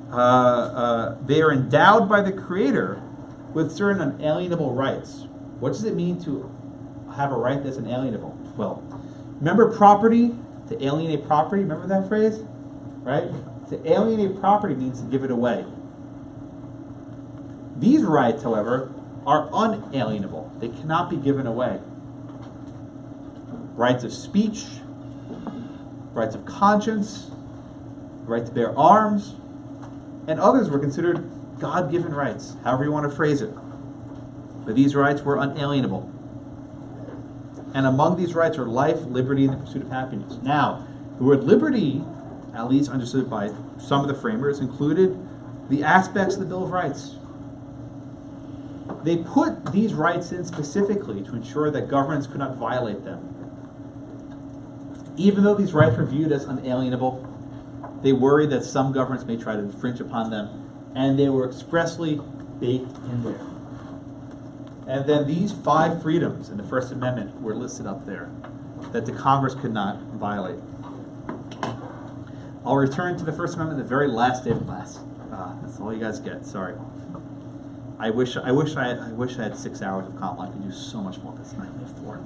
Speaker 1: They are endowed by the Creator with certain unalienable rights. What does it mean to have a right that's inalienable? Well, remember property? To alienate property, remember that phrase? Right? To alienate property means to give it away. These rights, however, are unalienable. They cannot be given away. Rights of speech, rights of conscience, right to bear arms, and others were considered God-given rights, however you want to phrase it. But these rights were unalienable. And among these rights are life, liberty, and the pursuit of happiness. Now, the word liberty, at least understood by some of the framers, included the aspects of the Bill of Rights. They put these rights in specifically to ensure that governments could not violate them. Even though these rights were viewed as unalienable, they worried that some governments may try to infringe upon them, and they were expressly baked in there. And then these 5 freedoms in the First Amendment were listed up there that the Congress could not violate. I'll return to the First Amendment the very last day of class. That's all you guys get. Sorry. I wish I had 6 hours of ConLaw. I could do so much more this night. I have 4.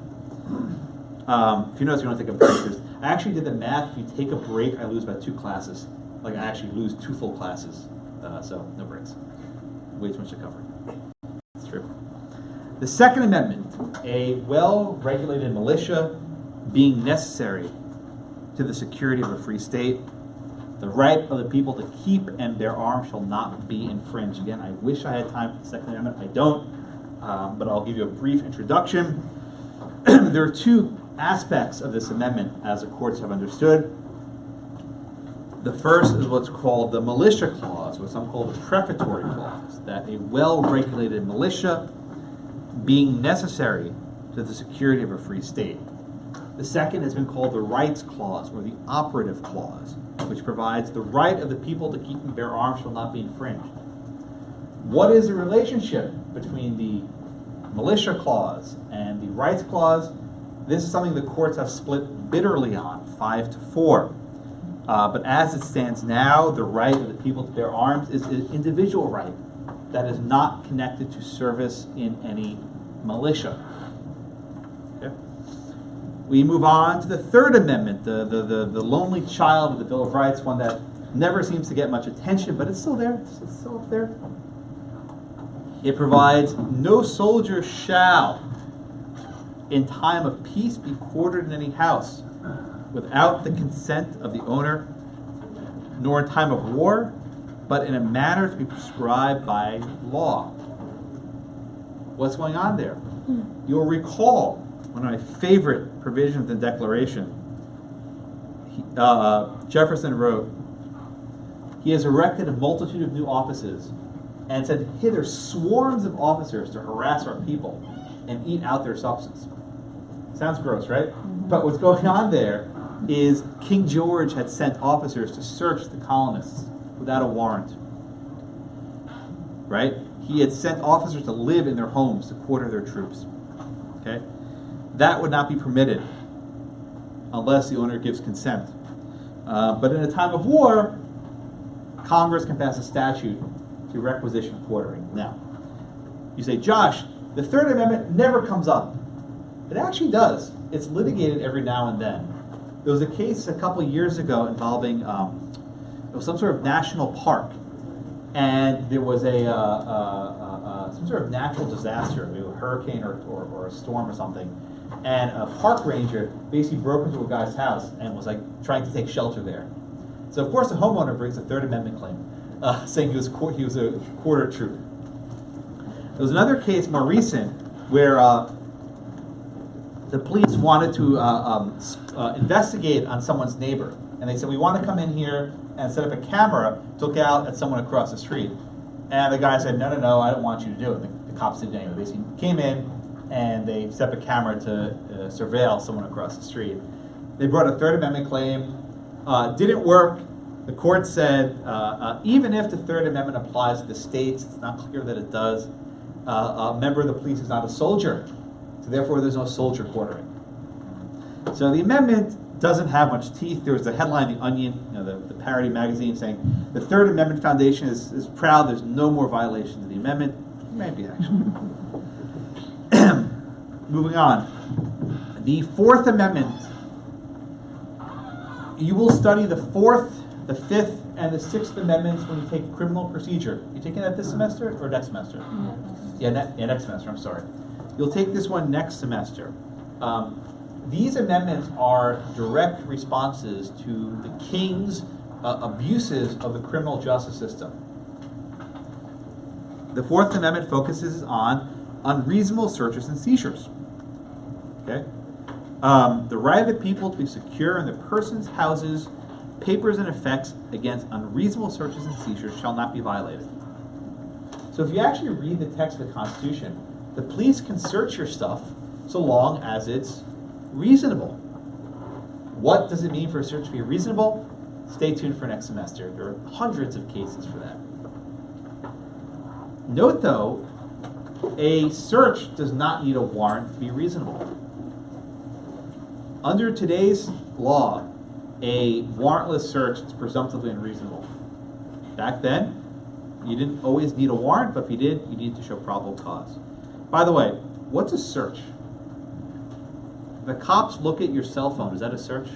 Speaker 1: If you notice, you don't take a break. I actually did the math. If you take a break, I lose about 2 classes. Like I actually lose 2 full classes. So no breaks. Way too much to cover. It's true. The Second Amendment, a well-regulated militia being necessary to the security of a free state. The right of the people to keep and bear arms shall not be infringed. Again, I wish I had time for the Second Amendment. I don't, but I'll give you a brief introduction. There are 2 aspects of this amendment, as the courts have understood. The first is what's called the militia clause, or some call the prefatory clause, that a well-regulated militia being necessary to the security of a free state. The second has been called the rights clause, or the operative clause, which provides the right of the people to keep and bear arms shall not be infringed. What is the relationship between the militia clause and the rights clause? This is something the courts have split bitterly on, 5-4. But as it stands now, the right of the people to bear arms is an individual right that is not connected to service in any militia. Okay? We move on to the Third Amendment, the lonely child of the Bill of Rights, one that never seems to get much attention, but it's still there. It's still up there. It provides, no soldier shall, in time of peace, be quartered in any house without the consent of the owner, nor in time of war, but in a manner to be prescribed by law. What's going on there? You'll recall one of my favorite provisions in the Declaration. Jefferson wrote, "He has erected a multitude of new offices, and sent hither swarms of officers to harass our people and eat out their substance." Sounds gross, right? But what's going on there is King George had sent officers to search the colonists without a warrant. Right? He had sent officers to live in their homes to quarter their troops. Okay? That would not be permitted unless the owner gives consent. But in a time of war, Congress can pass a statute to requisition quartering. Now, you say, Josh, the Third Amendment never comes up. It actually does. It's litigated every now and then. There was a case a couple of years ago involving it was some sort of national park, and there was some sort of natural disaster, maybe a hurricane or a storm or something, and a park ranger basically broke into a guy's house and was like trying to take shelter there. So of course the homeowner brings a Third Amendment claim, saying he was a quarter troop. There was another case more recent where the police wanted to investigate on someone's neighbor. And they said, we want to come in here and set up a camera to look out at someone across the street. And the guy said, no, I don't want you to do it. The cops did anyway. They basically came in and they set up a camera to surveil someone across the street. They brought a Third Amendment claim. Didn't work. The court said, even if the Third Amendment applies to the states, it's not clear that it does. A member of the police is not a soldier. So therefore, there's no soldier quartering. So the amendment doesn't have much teeth. There was a headline in The Onion, the parody magazine, saying the Third Amendment Foundation is proud there's no more violations of the amendment. Maybe, actually. Moving on. The Fourth Amendment. You will study the Fourth, the Fifth, and the Sixth Amendments when you take criminal procedure. You taking that this semester or next semester? Next semester, I'm sorry. You'll take this one next semester. These amendments are direct responses to the King's abuses of the criminal justice system. The Fourth Amendment focuses on unreasonable searches and seizures. Okay? The right of the people to be secure in their persons, houses, papers, and effects against unreasonable searches and seizures shall not be violated. So if you actually read the text of the Constitution, the police can search your stuff so long as it's reasonable. What does it mean for a search to be reasonable? Stay tuned for next semester. There are hundreds of cases for that. Note though, a search does not need a warrant to be reasonable. Under today's law, a warrantless search is presumptively unreasonable. Back then, you didn't always need a warrant, but if you did, you needed to show probable cause. By the way, what's a search? The cops look at your cell phone. Is that a search?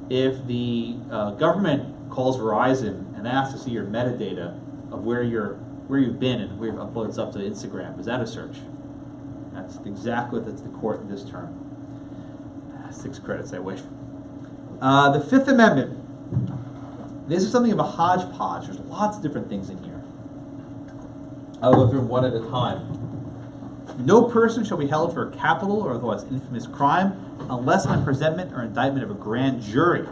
Speaker 1: If the government calls Verizon and asks to see your metadata of where you've been and where you've uploaded stuff to Instagram, is that a search? That's exactly what that's the court in this term. 6 credits, I wish. The Fifth Amendment. This is something of a hodgepodge. There's lots of different things in here. I'll go through them one at a time. No person shall be held for a capital or otherwise infamous crime unless on presentment or indictment of a grand jury.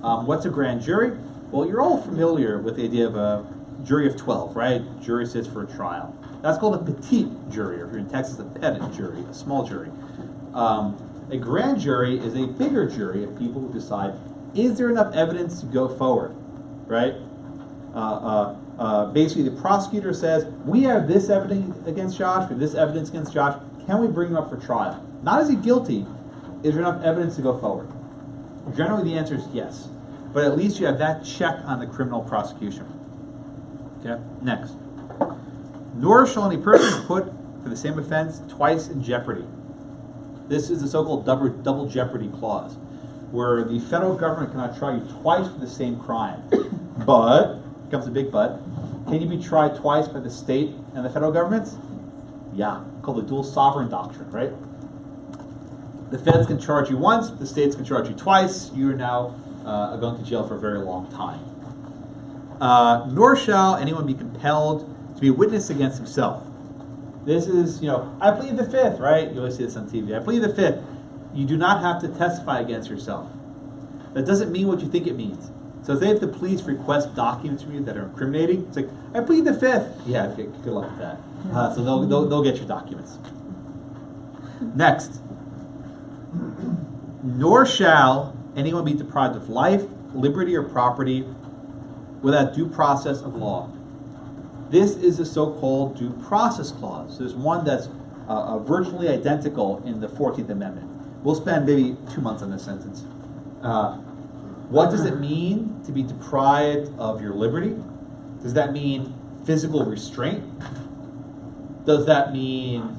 Speaker 1: What's a grand jury? Well, you're all familiar with the idea of a jury of 12, right? Jury sits for a trial. That's called a petite jury, or if you're in Texas, a petit jury, a small jury. A grand jury is a bigger jury of people who decide, is there enough evidence to go forward, right? Basically, the prosecutor says, we have this evidence against Josh, we have this evidence against Josh, can we bring him up for trial? Not is he guilty, is there enough evidence to go forward? Generally, the answer is yes, but at least you have that check on the criminal prosecution. Okay, next. Nor shall any person be put for the same offense twice in jeopardy. This is the so-called double jeopardy clause, where the federal government cannot try you twice for the same crime. But, comes a big but, can you be tried twice by the state and the federal governments? Yeah, called the dual sovereign doctrine, right? The feds can charge you once, the states can charge you twice, you are now going to jail for a very long time. Nor shall anyone be compelled to be a witness against himself. This is, I plead the fifth, right? You always see this on TV. I plead the fifth. You do not have to testify against yourself. That doesn't mean what you think it means. So say if the police request documents from you that are incriminating, it's like, I plead the fifth. Yeah, okay, good luck with that. So they'll get your documents. Next. Nor shall anyone be deprived of life, liberty, or property without due process of law. This is the so-called due process clause. There's one that's virtually identical in the 14th Amendment. We'll spend maybe 2 months on this sentence. What does it mean to be deprived of your liberty? Does that mean physical restraint? Does that mean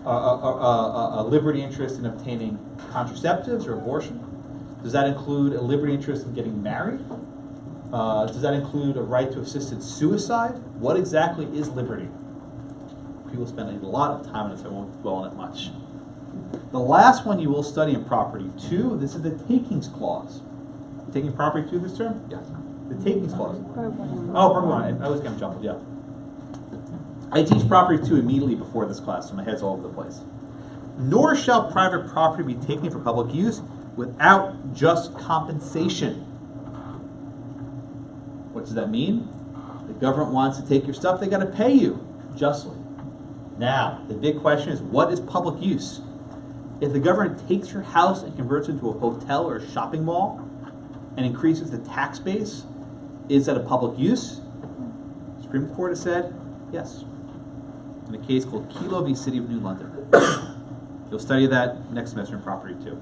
Speaker 1: a liberty interest in obtaining contraceptives or abortion? Does that include a liberty interest in getting married? Does that include a right to assisted suicide? What exactly is liberty? People spend a lot of time on it, so I won't dwell on it much. The last one you will study in Property 2, this is the takings clause. You taking Property 2 this term? Yes. The takings clause. Oh, Property 1. I was kind of jumbled, yeah. I teach Property 2 immediately before this class, so my head's all over the place. Nor shall private property be taken for public use without just compensation. What does that mean? The government wants to take your stuff, they got to pay you justly. Now, the big question is, what is public use? If the government takes your house and converts it into a hotel or a shopping mall and increases the tax base, is that a public use? The Supreme Court has said yes. In a case called Kelo v. City of New London. You'll study that next semester in Property 2.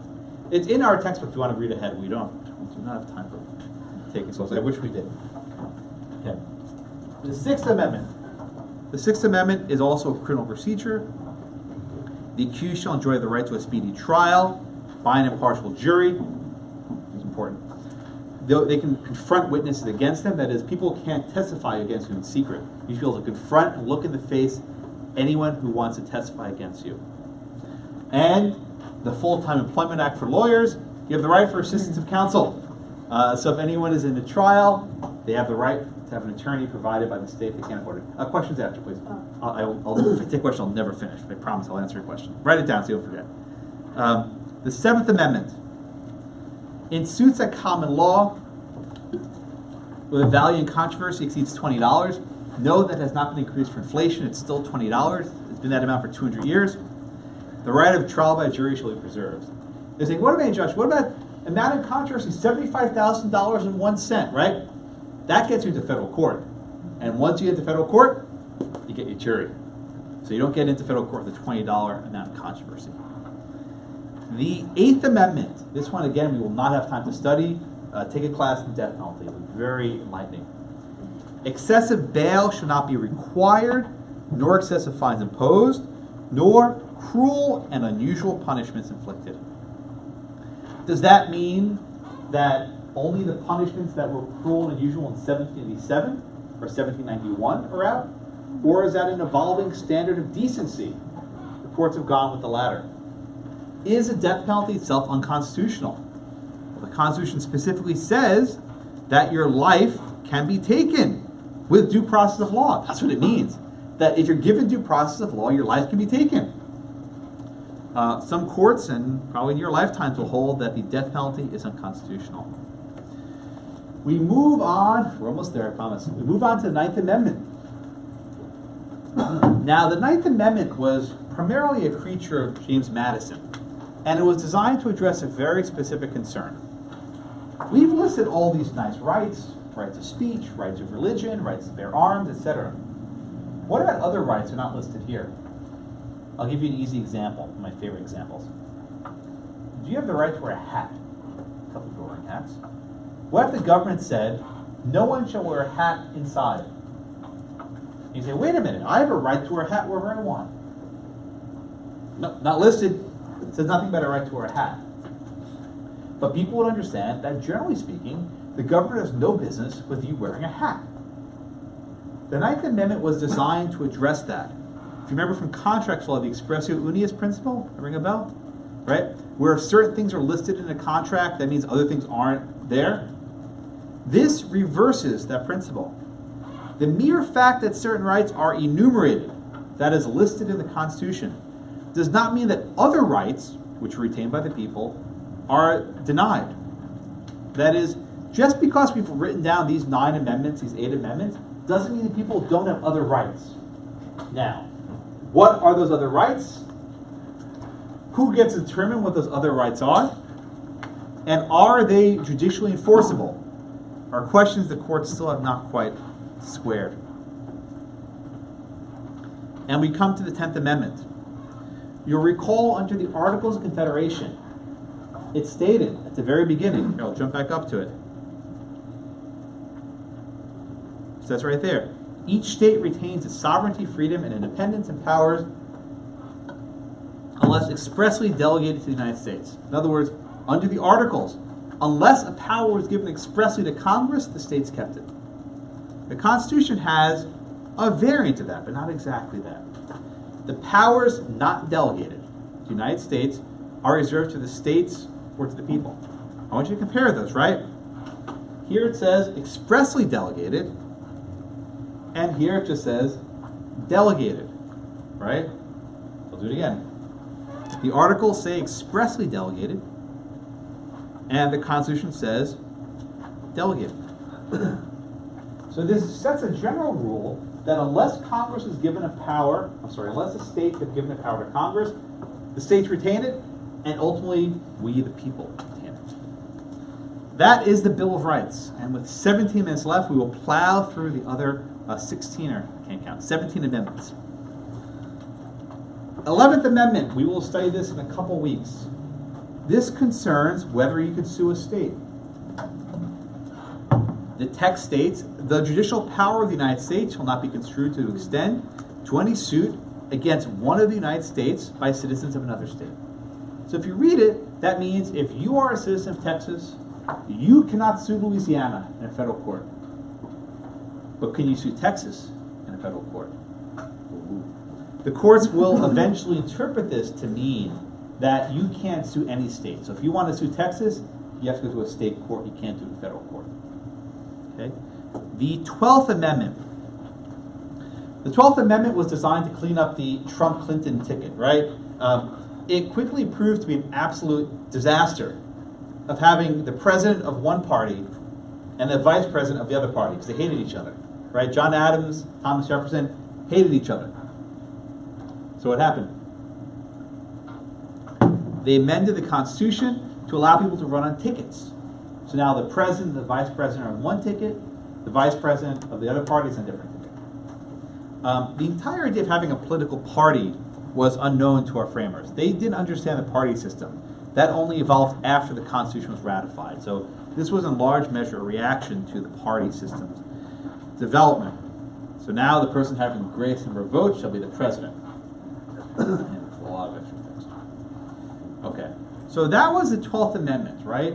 Speaker 1: It's in our textbook if you want to read ahead. We do not have time for taking so I wish we did. Okay. The Sixth Amendment. The Sixth Amendment is also a criminal procedure. The accused shall enjoy the right to a speedy trial by an impartial jury. It's important. They can confront witnesses against them. That is, people can't testify against you in secret. You should be able to confront and look in the face anyone who wants to testify against you. And the Full-Time Employment Act for lawyers, you have the right for assistance of counsel. So if anyone is in a trial, they have the right to have an attorney provided by the state. They can't afford it. Questions after, please. I'll take a question. I'll never finish. I promise I'll answer your question. Write it down so you'll forget. The Seventh Amendment. In suits at common law, where the value in controversy exceeds $20, no, that has not been increased for inflation. It's still $20. It's been that amount for 200 years. The right of trial by jury shall be preserved. They're saying, what about, Josh, what about amount in controversy, $75,001, right? That gets you into federal court. And once you get into federal court, you get your jury. So you don't get into federal court with a $20 amount in controversy. The Eighth Amendment, this one again we will not have time to study. Take a class in death penalty. It was very enlightening. Excessive bail should not be required, nor excessive fines imposed, nor cruel and unusual punishments inflicted. Does that mean that only the punishments that were cruel and unusual in 1787 or 1791 are out? Or is that an evolving standard of decency? The courts have gone with the latter. Is the death penalty itself unconstitutional? Well, the Constitution specifically says that your life can be taken with due process of law. That's what it means. That if you're given due process of law, your life can be taken. Some courts, and probably in your lifetimes, will hold that the death penalty is unconstitutional. We move on, we're almost there, I promise. We move on to the Ninth Amendment. Now, the Ninth Amendment was primarily a creature of James Madison, and it was designed to address a very specific concern. We've listed all these nice rights, rights of speech, rights of religion, rights to bear arms, etc. What about other rights that are not listed here? I'll give you an easy example, one of my favorite examples. Do you have the right to wear a hat? A couple people are wearing hats. What if the government said, no one shall wear a hat inside? You say, wait a minute, I have a right to wear a hat wherever I want. No, not listed. It says nothing about a right to wear a hat. But people would understand that, generally speaking, the government has no business with you wearing a hat. The Ninth Amendment was designed to address that. If you remember from contract law, the expressio unius principle, ring a bell? Right? Where certain things are listed in a contract, that means other things aren't there. This reverses that principle. The mere fact that certain rights are enumerated, that is listed in the Constitution, does not mean that other rights, which are retained by the people, are denied. That is, just because we've written down these 9 amendments, these 8 amendments, doesn't mean that people don't have other rights. Now, what are those other rights? Who gets to determine what those other rights are? And are they judicially enforceable? Are questions the courts still have not quite squared. And we come to the 10th Amendment. You'll recall under the Articles of Confederation, it stated at the very beginning, here, I'll jump back up to it. It says right there, each state retains its sovereignty, freedom, and independence and powers unless expressly delegated to the United States. In other words, under the Articles, unless a power was given expressly to Congress, the states kept it. The Constitution has a variant of that, but not exactly that. The powers not delegated to the United States are reserved to the states or to the people. I want you to compare those, right? Here it says expressly delegated, and here it just says delegated, right? I'll do it again. The articles say expressly delegated, and the Constitution says delegated. So this sets a general rule that unless Congress is given a power, unless the states have given a power to Congress, the states retain it, and ultimately we, the people, retain it. That is the Bill of Rights. And with 17 minutes left, we will plow through the other 17 amendments. 11th Amendment, we will study this in a couple weeks. This concerns whether you can sue a state. The text states, the judicial power of the United States shall not be construed to extend to any suit against one of the United States by citizens of another state. So if you read it, that means if you are a citizen of Texas, you cannot sue Louisiana in a federal court. But can you sue Texas in a federal court? The courts will eventually interpret this to mean that you can't sue any state. So if you want to sue Texas, you have to go to a state court. You can't do it in a federal court. Okay? The 12th Amendment. The 12th Amendment was designed to clean up the Trump-Clinton ticket, right? it quickly proved to be an absolute disaster of having the president of one party and the vice president of the other party, because they hated each other, right? John Adams, Thomas Jefferson hated each other. So what happened? They amended the Constitution to allow people to run on tickets. So now the president and the vice president are on one ticket, the vice president of the other party is on a different ticket. The entire idea of having a political party was unknown to our framers. They didn't understand the party system. That only evolved after the Constitution was ratified. So this was in large measure a reaction to the party system's development. So now the person having the greatest number of votes shall be the president. And a lot of extra text. Okay, so that was the 12th Amendment, right?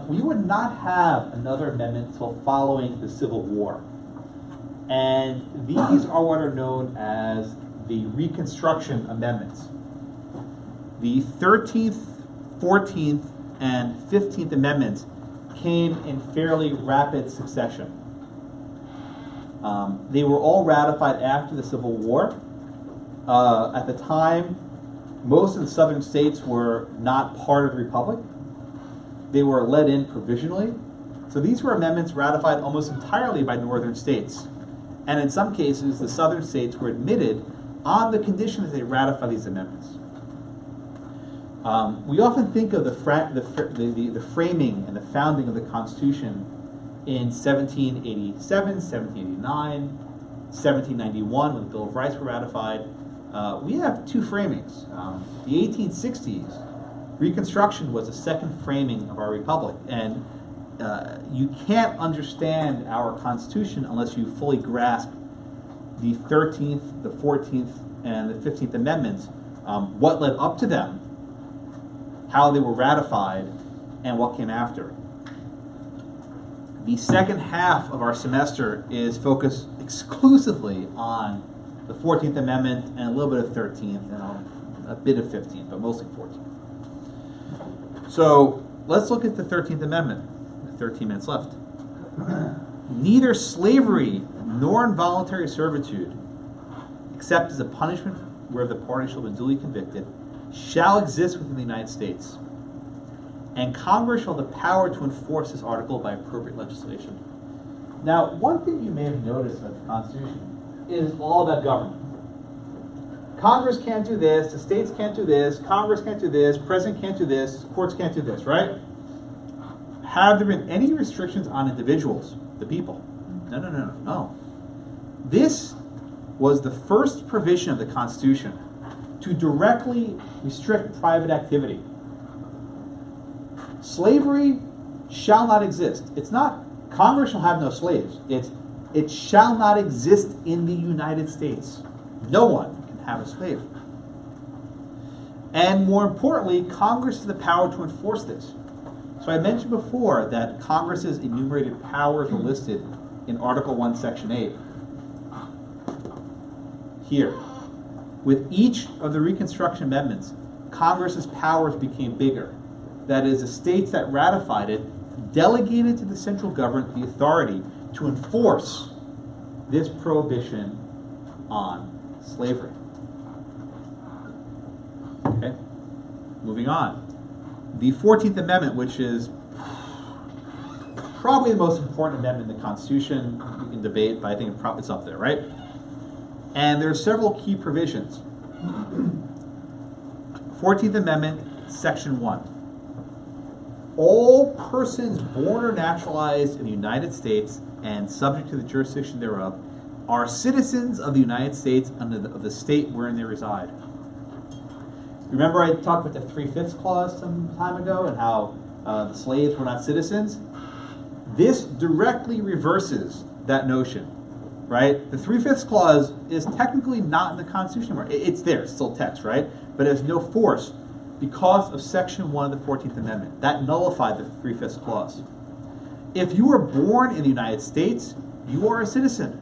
Speaker 1: We would not have another amendment until following the Civil War. And these are what are known as the Reconstruction Amendments. The 13th, 14th, and 15th Amendments came in fairly rapid succession. They were all ratified after the Civil War. At the time, most of the southern states were not part of the Republic. They were let in provisionally. So these were amendments ratified almost entirely by northern states. And in some cases, the southern states were admitted on the condition that they ratify these amendments. We often think of the framing and the founding of the Constitution in 1787, 1789, 1791, when the Bill of Rights were ratified. We have two framings. The 1860s, Reconstruction was the second framing of our republic, and you can't understand our Constitution unless you fully grasp the 13th, the 14th, and the 15th Amendments, what led up to them, how they were ratified, and what came after. The second half of our semester is focused exclusively on the 14th Amendment and a little bit of 13th and a bit of 15th, but mostly 14th. So let's look at the 13th Amendment. 13 minutes left. Neither slavery nor involuntary servitude, except as a punishment where the party shall be duly convicted, shall exist within the United States. And Congress shall have the power to enforce this article by appropriate legislation. Now, one thing you may have noticed about the Constitution is all about government. Congress can't do this, the states can't do this, Congress can't do this, President can't do this, courts can't do this, right? Have there been any restrictions on individuals, the people? No. This was the first provision of the Constitution to directly restrict private activity. Slavery shall not exist. It's not Congress shall have no slaves. It shall not exist in the United States. No one can have a slave. And more importantly, Congress has the power to enforce this. So I mentioned before that Congress's enumerated powers are listed in Article 1, Section 8. Here. With each of the Reconstruction Amendments, Congress's powers became bigger. That is, the states that ratified it delegated to the central government the authority to enforce this prohibition on slavery. Okay, moving on. The 14th Amendment, which is probably the most important amendment in the Constitution. We can debate, but I think it's up there, right? And there are several key provisions. 14th Amendment, Section 1. All persons born or naturalized in the United States and subject to the jurisdiction thereof are citizens of the United States under of the state wherein they reside. Remember I talked about the 3/5 clause some time ago and how the slaves were not citizens? This directly reverses that notion, right? The 3/5 clause is technically not in the Constitution anymore. It's there, it's still text, right? But it has no force because of Section 1 of the 14th Amendment. That nullified the 3/5 clause. If you were born in the United States, you are a citizen.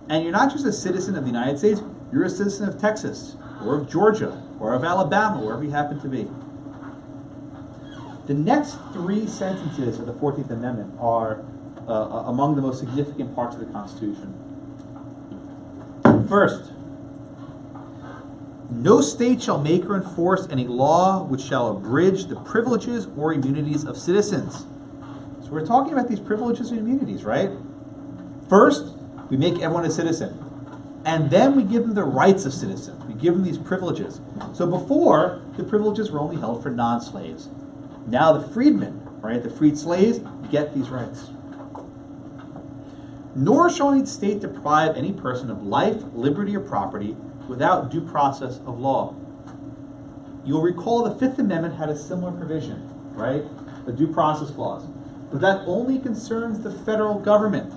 Speaker 1: And you're not just a citizen of the United States, you're a citizen of Texas, or of Georgia, or of Alabama, wherever you happen to be. The next three sentences of the 14th Amendment are among the most significant parts of the Constitution. First, No state shall make or enforce any law which shall abridge the privileges or immunities of citizens. So we're talking about these privileges and immunities, right? First, we make everyone a citizen. And then we give them the rights of citizens. We give them these privileges. So before, the privileges were only held for non-slaves. Now the freedmen, right, the freed slaves, get these rights. Nor shall any state deprive any person of life, liberty, or property without due process of law. You'll recall the Fifth Amendment had a similar provision, right? The due process clause. But that only concerns the federal government.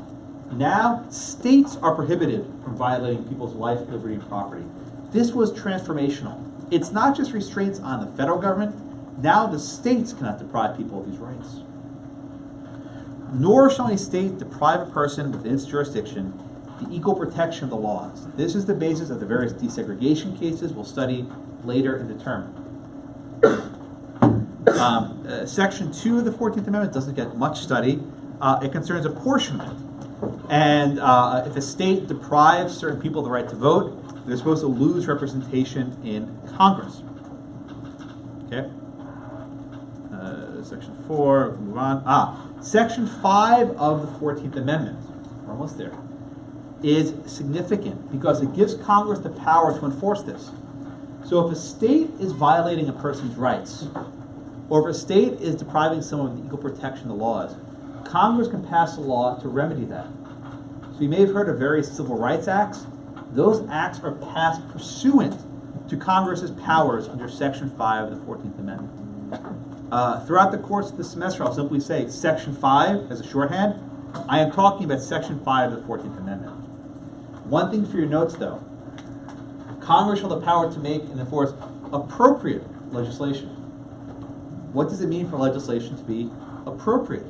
Speaker 1: Now, states are prohibited from violating people's life, liberty, and property. This was transformational. It's not just restraints on the federal government. Now the states cannot deprive people of these rights. Nor shall any state deprive a person within its jurisdiction the equal protection of the laws. This is the basis of the various desegregation cases we'll study later in the term. Section 2 of the 14th Amendment doesn't get much study. It concerns apportionment. And if a state deprives certain people of the right to vote, they're supposed to lose representation in Congress. Okay? Section 4, move on. Section 5 of the 14th Amendment, we're almost there, is significant because it gives Congress the power to enforce this. So if a state is violating a person's rights, or if a state is depriving someone of the equal protection of the laws, Congress can pass a law to remedy that. So you may have heard of various civil rights acts. Those acts are passed pursuant to Congress's powers under Section 5 of the 14th Amendment. Throughout the course of the semester, I'll simply say Section 5 as a shorthand. I am talking about Section 5 of the 14th Amendment. One thing for your notes, though. Congress shall have the power to make and enforce appropriate legislation. What does it mean for legislation to be appropriate?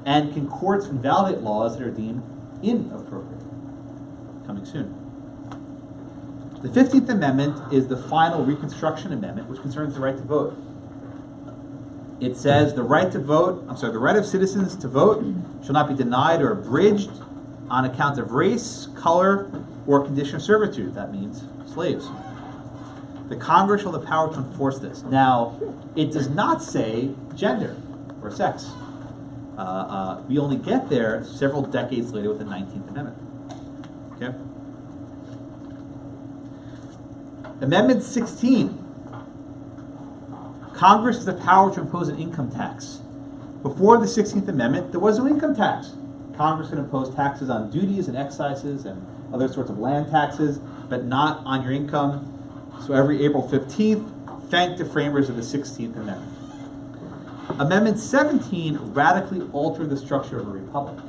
Speaker 1: And can courts invalidate laws that are deemed inappropriate? Coming soon. The 15th Amendment is the final Reconstruction Amendment, which concerns the right to vote. It says the right of citizens to vote shall not be denied or abridged on account of race, color, or condition of servitude. That means slaves. The Congress shall have the power to enforce this. Now, it does not say gender or sex. We only get there several decades later with the 19th Amendment. Okay? Amendment 16. Congress has the power to impose an income tax. Before the 16th Amendment, there was no income tax. Congress can impose taxes on duties and excises and other sorts of land taxes, but not on your income. So every April 15th, thank the framers of the 16th Amendment. Amendment 17 radically altered the structure of a republic.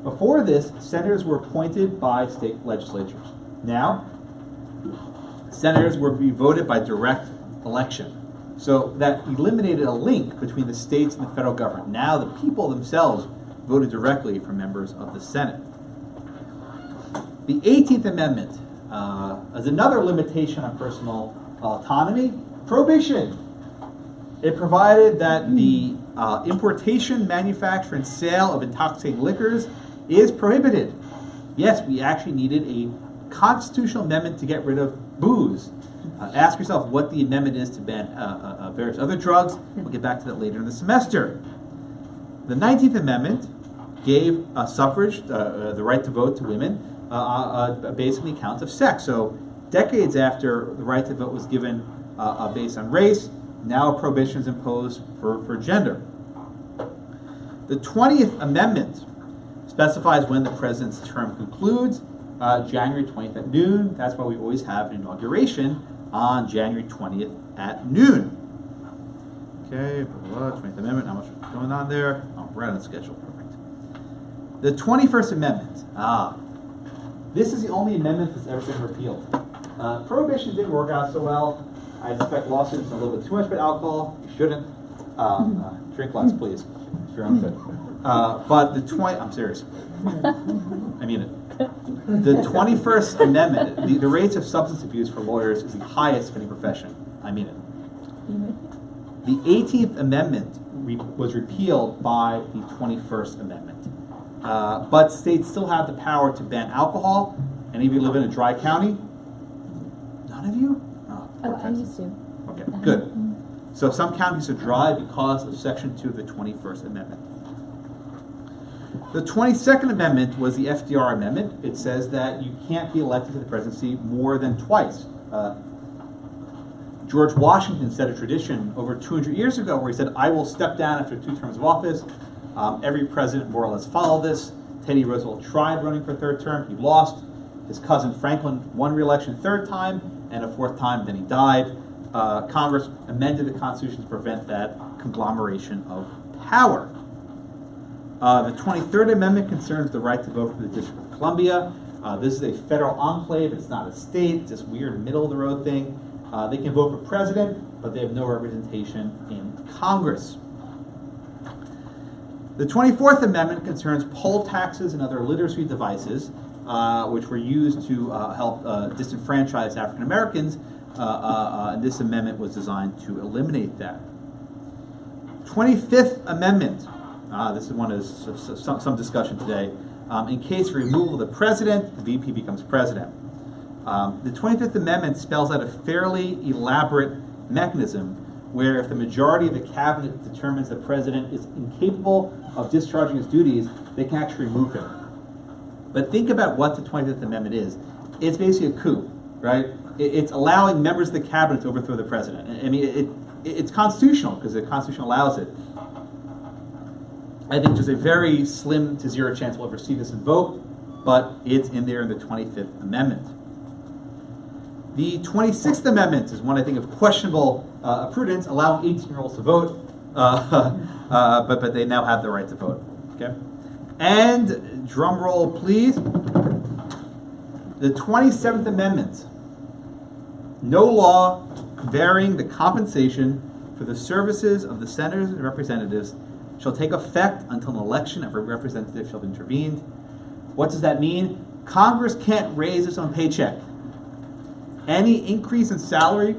Speaker 1: Before this, senators were appointed by state legislatures. Now, senators were to be voted by direct election. So that eliminated a link between the states and the federal government. Now the people themselves voted directly for members of the Senate. The 18th Amendment is another limitation on personal autonomy. Prohibition. It provided that the importation, manufacture, and sale of intoxicating liquors is prohibited. Yes, we actually needed a constitutional amendment to get rid of booze. Ask yourself what the amendment is to ban various other drugs. We'll get back to that later in the semester. The 19th Amendment gave suffrage, the right to vote to women, based on the account of sex. So decades after the right to vote was given based on race, now a prohibition is imposed for gender. The 20th Amendment specifies when the president's term concludes, January 20th at noon. That's why we always have an inauguration on January 20th at noon. Okay, 20th Amendment, how much is going on there? Oh, we're on the schedule, perfect. The 21st Amendment. This is the only amendment that's ever been repealed. Prohibition didn't work out so well. I expect lawsuits a little bit too much about alcohol. You shouldn't. Drink less, please, if you're unfit. But I'm serious. I mean it. The 21st Amendment, the rates of substance abuse for lawyers is the highest of any profession. I mean it. The 18th Amendment was repealed by the 21st Amendment. But states still have the power to ban alcohol. Any of you live in a dry county? None of you?
Speaker 3: Oh, I used to.
Speaker 1: Okay, good. So some counties are dry because of Section 2 of the 21st Amendment. The 22nd Amendment was the FDR Amendment. It says that you can't be elected to the presidency more than twice. George Washington set a tradition over 200 years ago where he said, I will step down after 2 terms of office. Every president more or less followed this. Teddy Roosevelt tried running for a 3rd term. He lost. His cousin Franklin won re-election a 3rd time and a 4th time, then he died. Congress amended the Constitution to prevent that conglomeration of power. The 23rd Amendment concerns the right to vote for the District of Columbia. This is a federal enclave. It's not a state. It's this weird middle-of-the-road thing. They can vote for president, but they have no representation in Congress. The 24th Amendment concerns poll taxes and other literacy devices, which were used to help disenfranchise African Americans. And this amendment was designed to eliminate that. 25th Amendment. This is one of some discussion today. In case of removal of the president, the VP becomes president. The 25th Amendment spells out a fairly elaborate mechanism where if the majority of the cabinet determines the president is incapable of discharging his duties, they can actually remove him. But think about what the 25th Amendment is. It's basically a coup, right? It's allowing members of the cabinet to overthrow the president. I mean, it's constitutional because the Constitution allows it. I think there's a very slim to zero chance we'll ever see this invoked, but it's in there in the 25th Amendment. The 26th Amendment is one, I think, of questionable prudence, allowing 18-year-olds to vote, but they now have the right to vote. Okay, and drum roll, please. The 27th Amendment. No law varying the compensation for the services of the senators and representatives shall take effect until an election of a representative shall be intervened. What does that mean? Congress can't raise its own paycheck. Any increase in salary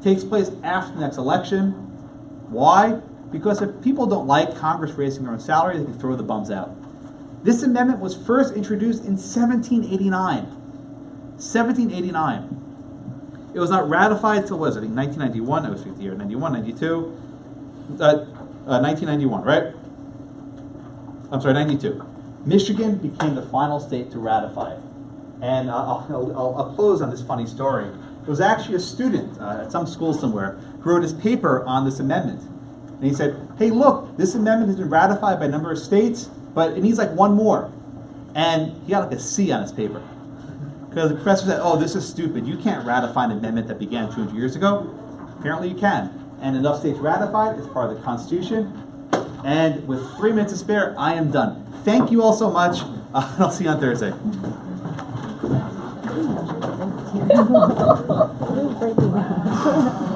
Speaker 1: takes place after the next election. Why? Because if people don't like Congress raising their own salary, they can throw the bums out. This amendment was first introduced in 1789. 1789. It was not ratified until, what was it, I think 1991, I was 50 years, 91, 92, 1991, right? I'm sorry, 92. Michigan became the final state to ratify it. And I'll close on this funny story. It was actually a student at some school somewhere who wrote his paper on this amendment. And he said, hey, look, this amendment has been ratified by a number of states, but it needs like one more. And he got like a C on his paper. Because the professor said, oh, this is stupid. You can't ratify an amendment that began 200 years ago. Apparently you can. And enough states ratified. It's part of the Constitution. And with 3 minutes to spare, I am done. Thank you all so much. I'll see you on Thursday.
Speaker 3: Breaking.